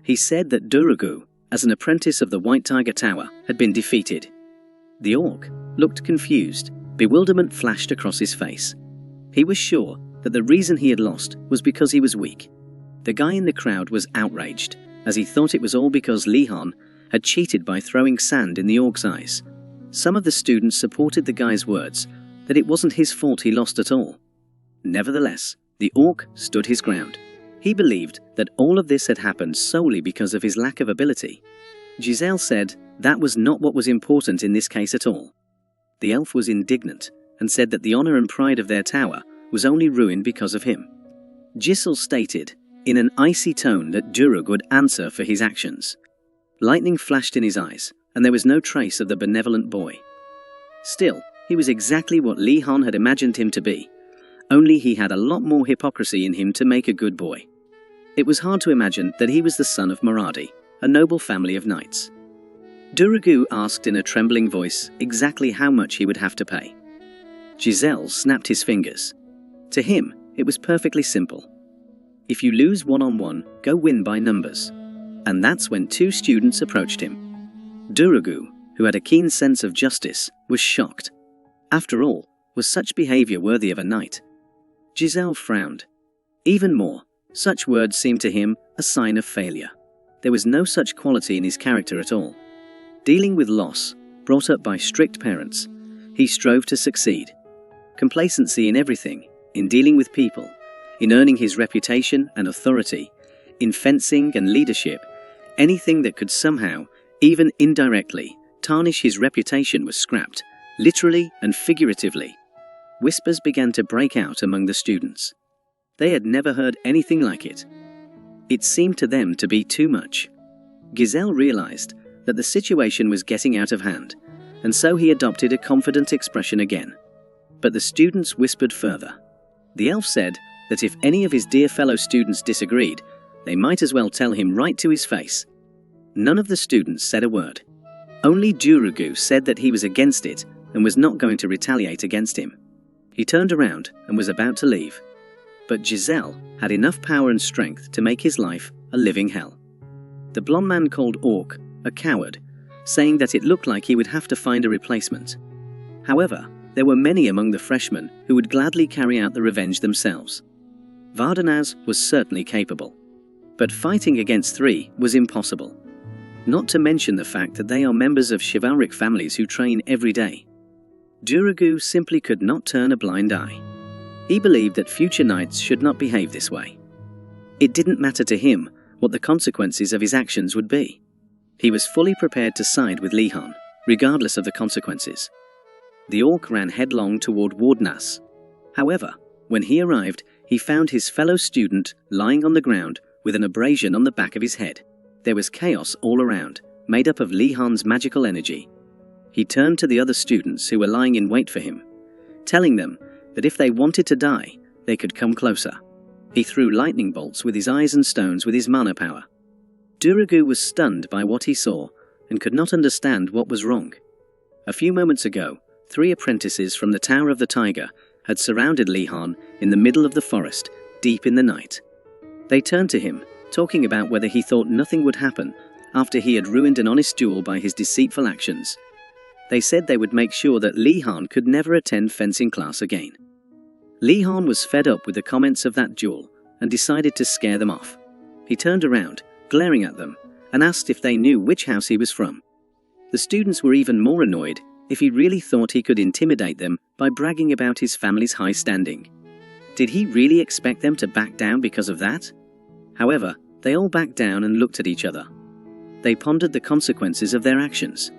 He said that Durugu, as an apprentice of the White Tiger Tower, had been defeated. The orc looked confused. Bewilderment flashed across his face. He was sure that the reason he had lost was because he was weak. The guy in the crowd was outraged, as he thought it was all because Li Han had cheated by throwing sand in the orc's eyes. Some of the students supported the guy's words, that it wasn't his fault he lost at all. Nevertheless, the orc stood his ground. He believed that all of this had happened solely because of his lack of ability. Giselle said that was not what was important in this case at all. The elf was indignant and said that the honor and pride of their tower was only ruined because of him. Giselle stated, in an icy tone, that Durug would answer for his actions. Lightning flashed in his eyes, and there was no trace of the benevolent boy. Still, he was exactly what Li Han had imagined him to be, only he had a lot more hypocrisy in him to make a good boy. It was hard to imagine that he was the son of Maradi, a noble family of knights. Durugu asked in a trembling voice exactly how much he would have to pay. Giselle snapped his fingers. To him, it was perfectly simple. If you lose one-on-one, go win by numbers. And that's when two students approached him. Durugu, who had a keen sense of justice, was shocked. After all, was such behavior worthy of a knight? Giselle frowned. Even more, such words seemed to him a sign of failure. There was no such quality in his character at all. Dealing with loss, brought up by strict parents, he strove to succeed. Complacency in everything, in dealing with people, in earning his reputation and authority, in fencing and leadership. Anything that could somehow, even indirectly, tarnish his reputation was scrapped, literally and figuratively. Whispers began to break out among the students. They had never heard anything like it. It seemed to them to be too much. Giselle realized that the situation was getting out of hand, and so he adopted a confident expression again. But the students whispered further. The elf said that if any of his dear fellow students disagreed, they might as well tell him right to his face. None of the students said a word. Only Jurugu said that he was against it and was not going to retaliate against him. He turned around and was about to leave. But Giselle had enough power and strength to make his life a living hell. The blonde man called Orc a coward, saying that it looked like he would have to find a replacement. However, there were many among the freshmen who would gladly carry out the revenge themselves. Vardanaz was certainly capable, but fighting against 3 was impossible. Not to mention the fact that they are members of chivalric families who train every day. Jurugu simply could not turn a blind eye. He believed that future knights should not behave this way. It didn't matter to him what the consequences of his actions would be. He was fully prepared to side with Lihan, regardless of the consequences. The orc ran headlong toward Wardnas. However, when he arrived, he found his fellow student lying on the ground with an abrasion on the back of his head. There was chaos all around, made up of Lihan's magical energy. He turned to the other students who were lying in wait for him, telling them that if they wanted to die, they could come closer. He threw lightning bolts with his eyes and stones with his mana power. Jurugu was stunned by what he saw and could not understand what was wrong. A few moments ago, 3 apprentices from the Tower of the Tiger had surrounded Lihan in the middle of the forest, deep in the night. They turned to him, talking about whether he thought nothing would happen after he had ruined an honest duel by his deceitful actions. They said they would make sure that Lihan could never attend fencing class again. Lihan was fed up with the comments of that duel and decided to scare them off. He turned around, glaring at them, and asked if they knew which house he was from. The students were even more annoyed if he really thought he could intimidate them by bragging about his family's high standing. Did he really expect them to back down because of that? However, they all backed down and looked at each other. They pondered the consequences of their actions.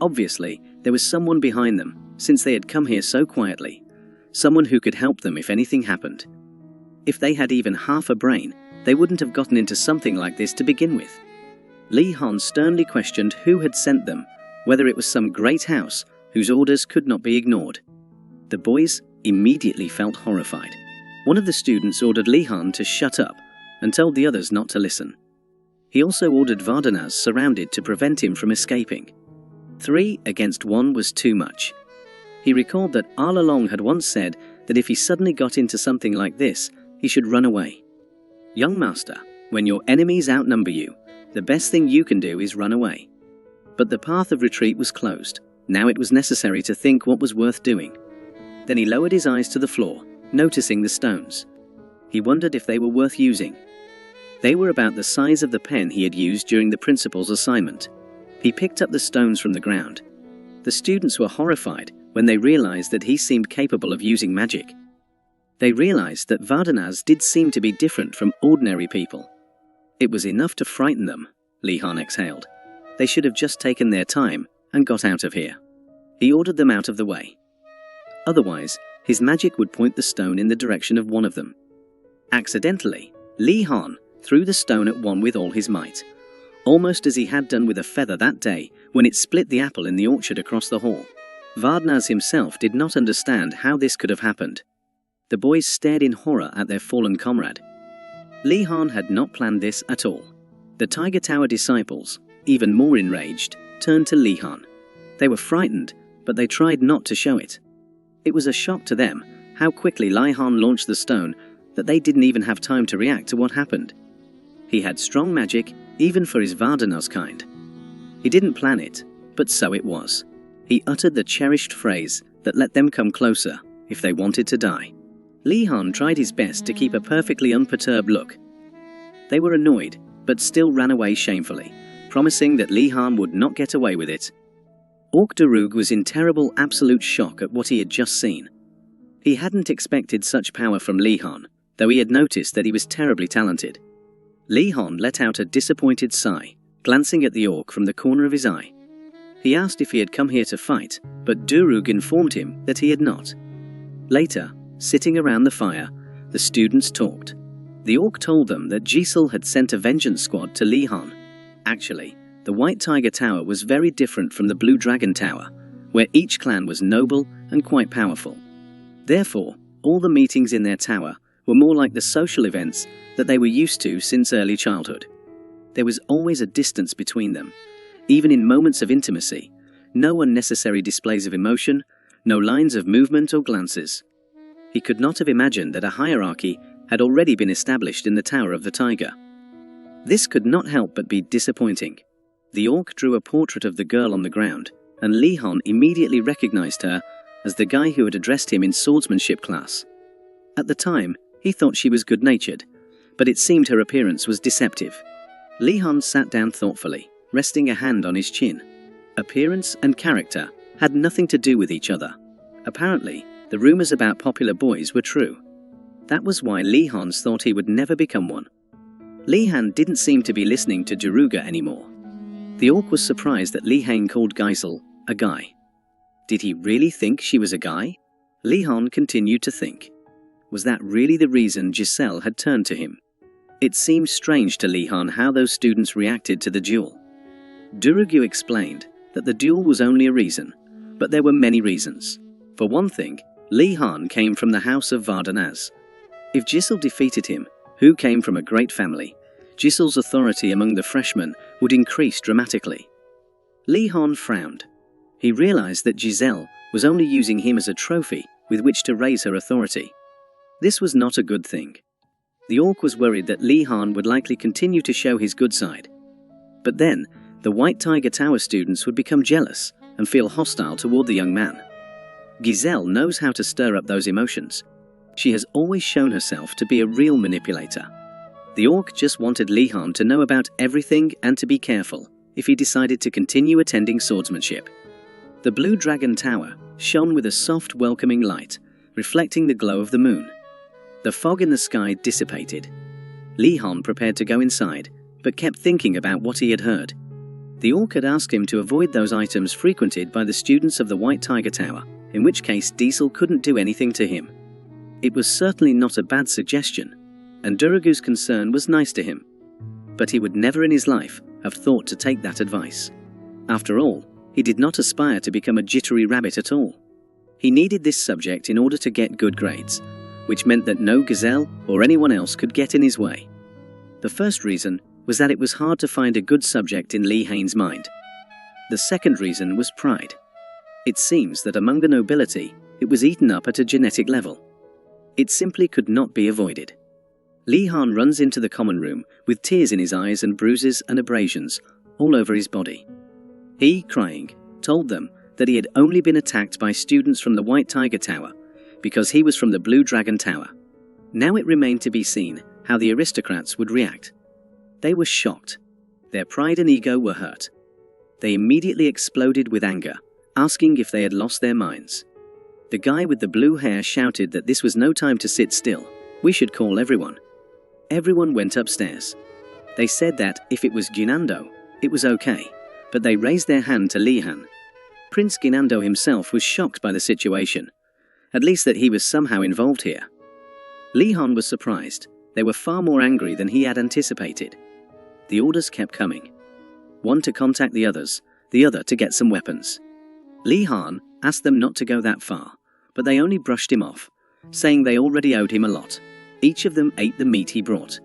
Obviously, there was someone behind them, since they had come here so quietly. Someone who could help them if anything happened. If they had even half a brain, they wouldn't have gotten into something like this to begin with. Lihan sternly questioned who had sent them, whether it was some great house whose orders could not be ignored. The boys immediately felt horrified. One of the students ordered Lihan to shut up and told the others not to listen. He also ordered Vardanaz surrounded to prevent him from escaping. 3 against 1 was too much. He recalled that All Along had once said that if he suddenly got into something like this, he should run away. Young master, when your enemies outnumber you, the best thing you can do is run away. But the path of retreat was closed. Now it was necessary to think what was worth doing. Then he lowered his eyes to the floor, noticing the stones. He wondered if they were worth using. They were about the size of the pen he had used during the principal's assignment. He picked up the stones from the ground. The students were horrified when they realized that he seemed capable of using magic. They realized that Vardanaz did seem to be different from ordinary people. It was enough to frighten them, Lihan exhaled. They should have just taken their time and got out of here. He ordered them out of the way. Otherwise, his magic would point the stone in the direction of one of them. Accidentally, Lihan threw the stone at one with all his might, almost as he had done with a feather that day when it split the apple in the orchard across the hall. Vardanaz himself did not understand how this could have happened. The boys stared in horror at their fallen comrade. Lihan had not planned this at all. The Tiger Tower disciples, even more enraged, turned to Lihan. They were frightened, but they tried not to show it. It was a shock to them how quickly Lihan launched the stone that they didn't even have time to react to what happened. He had strong magic, even for his Vardanaz kind. He didn't plan it, but so it was. He uttered the cherished phrase that let them come closer if they wanted to die. Lihan tried his best to keep a perfectly unperturbed look. They were annoyed, but still ran away shamefully, promising that Lihan would not get away with it. Orc Darug was in terrible absolute shock at what he had just seen. He hadn't expected such power from Lee Han, though he had noticed that he was terribly talented. Lee Han let out a disappointed sigh, glancing at the orc from the corner of his eye. He asked if he had come here to fight, but Durug informed him that he had not. Later, sitting around the fire, the students talked. The orc told them that Jisoo had sent a vengeance squad to Lee Han. Actually, the White Tiger Tower was very different from the Blue Dragon Tower, where each clan was noble and quite powerful. Therefore, all the meetings in their tower were more like the social events that they were used to since early childhood. There was always a distance between them. Even in moments of intimacy, no unnecessary displays of emotion, no lines of movement or glances. He could not have imagined that a hierarchy had already been established in the Tower of the Tiger. This could not help but be disappointing. The orc drew a portrait of the girl on the ground, and Lee Han immediately recognized her as the guy who had addressed him in swordsmanship class. At the time, he thought she was good-natured, but it seemed her appearance was deceptive. Lee Han sat down thoughtfully, resting a hand on his chin. Appearance and character had nothing to do with each other. Apparently, the rumors about popular boys were true. That was why Lee Han thought he would never become one. Lee Han didn't seem to be listening to Jaruga anymore. The orc was surprised that Lee Han called Geisel a guy. Did he really think she was a guy? Lee Han continued to think. Was that really the reason Giselle had turned to him? It seemed strange to Lee Han how those students reacted to the duel. Durugyu explained that the duel was only a reason, but there were many reasons. For one thing, Lee Han came from the house of Vardanaz. If Giselle defeated him, who came from a great family, Giselle's authority among the freshmen would increase dramatically. Lee Han frowned. He realized that Giselle was only using him as a trophy with which to raise her authority. This was not a good thing. The orc was worried that Lee Han would likely continue to show his good side. But then, the White Tiger Tower students would become jealous and feel hostile toward the young man. Giselle knows how to stir up those emotions. She has always shown herself to be a real manipulator. The orc just wanted Lee Han to know about everything and to be careful if he decided to continue attending swordsmanship. The Blue Dragon Tower shone with a soft, welcoming light, reflecting the glow of the moon. The fog in the sky dissipated. Lee Han prepared to go inside, but kept thinking about what he had heard. The orc had asked him to avoid those items frequented by the students of the White Tiger Tower, in which case Diesel couldn't do anything to him. It was certainly not a bad suggestion, and Duragu's concern was nice to him. But he would never in his life have thought to take that advice. After all, he did not aspire to become a jittery rabbit at all. He needed this subject in order to get good grades, which meant that no gazelle or anyone else could get in his way. The first reason was that it was hard to find a good subject in Lee Hain's mind. The second reason was pride. It seems that among the nobility, it was eaten up at a genetic level. It simply could not be avoided. Lee Han runs into the common room with tears in his eyes and bruises and abrasions all over his body. He, crying, told them that he had only been attacked by students from the White Tiger Tower because he was from the Blue Dragon Tower. Now it remained to be seen how the aristocrats would react. They were shocked. Their pride and ego were hurt. They immediately exploded with anger, asking if they had lost their minds. The guy with the blue hair shouted that this was no time to sit still. We should call everyone. Everyone went upstairs. They said that if it was Ginando, it was okay, but they raised their hand to Lee Han. Prince Ginando himself was shocked by the situation, at least that he was somehow involved here. Lee Han was surprised. They were far more angry than he had anticipated. The orders kept coming. One to contact the others, the other to get some weapons. Lee Han asked them not to go that far, but they only brushed him off, saying they already owed him a lot. Each of them ate the meat he brought.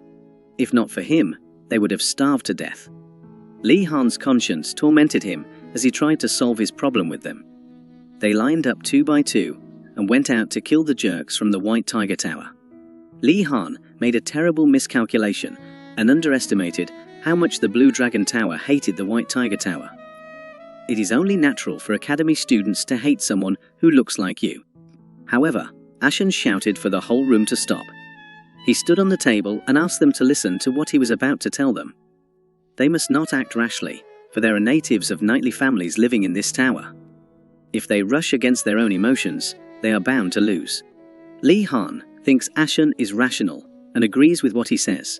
If not for him, they would have starved to death. Lee Han's conscience tormented him as he tried to solve his problem with them. They lined up 2 by 2 and went out to kill the jerks from the White Tiger Tower. Lee Han made a terrible miscalculation and underestimated how much the Blue Dragon Tower hated the White Tiger Tower. It is only natural for academy students to hate someone who looks like you. However, Ashen shouted for the whole room to stop. He stood on the table and asked them to listen to what he was about to tell them. They must not act rashly, for there are natives of knightly families living in this tower. If they rush against their own emotions, they are bound to lose. Lee Han thinks Ashen is rational and agrees with what he says.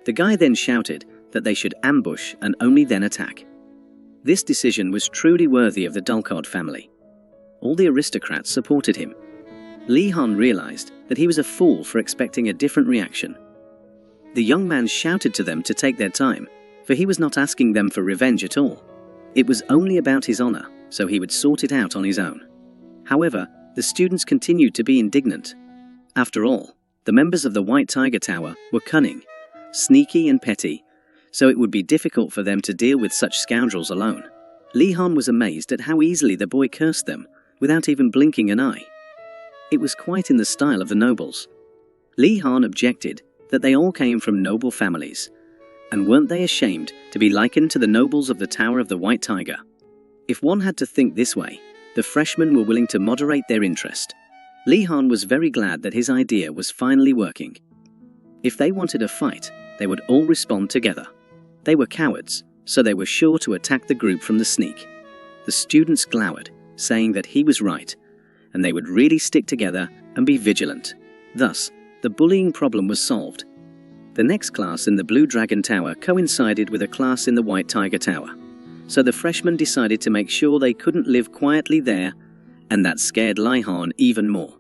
The guy then shouted that they should ambush and only then attack. This decision was truly worthy of the Dulcard family. All the aristocrats supported him. Lee Han realized that he was a fool for expecting a different reaction. The young man shouted to them to take their time, for he was not asking them for revenge at all. It was only about his honor, so he would sort it out on his own. However, the students continued to be indignant. After all, the members of the White Tiger Tower were cunning, sneaky and petty, so it would be difficult for them to deal with such scoundrels alone. Lee Han was amazed at how easily the boy cursed them, without even blinking an eye. It was quite in the style of the nobles. Lee Han objected that they all came from noble families, and weren't they ashamed to be likened to the nobles of the Tower of the White Tiger? If one had to think this way, the freshmen were willing to moderate their interest. Lee Han was very glad that his idea was finally working. If they wanted a fight, they would all respond together. They were cowards, so they were sure to attack the group from the sneak. The students glowered, saying that he was right, and they would really stick together and be vigilant. Thus, the bullying problem was solved. The next class in the Blue Dragon Tower coincided with a class in the White Tiger Tower, so the freshmen decided to make sure they couldn't live quietly there, and that scared Lee Han even more.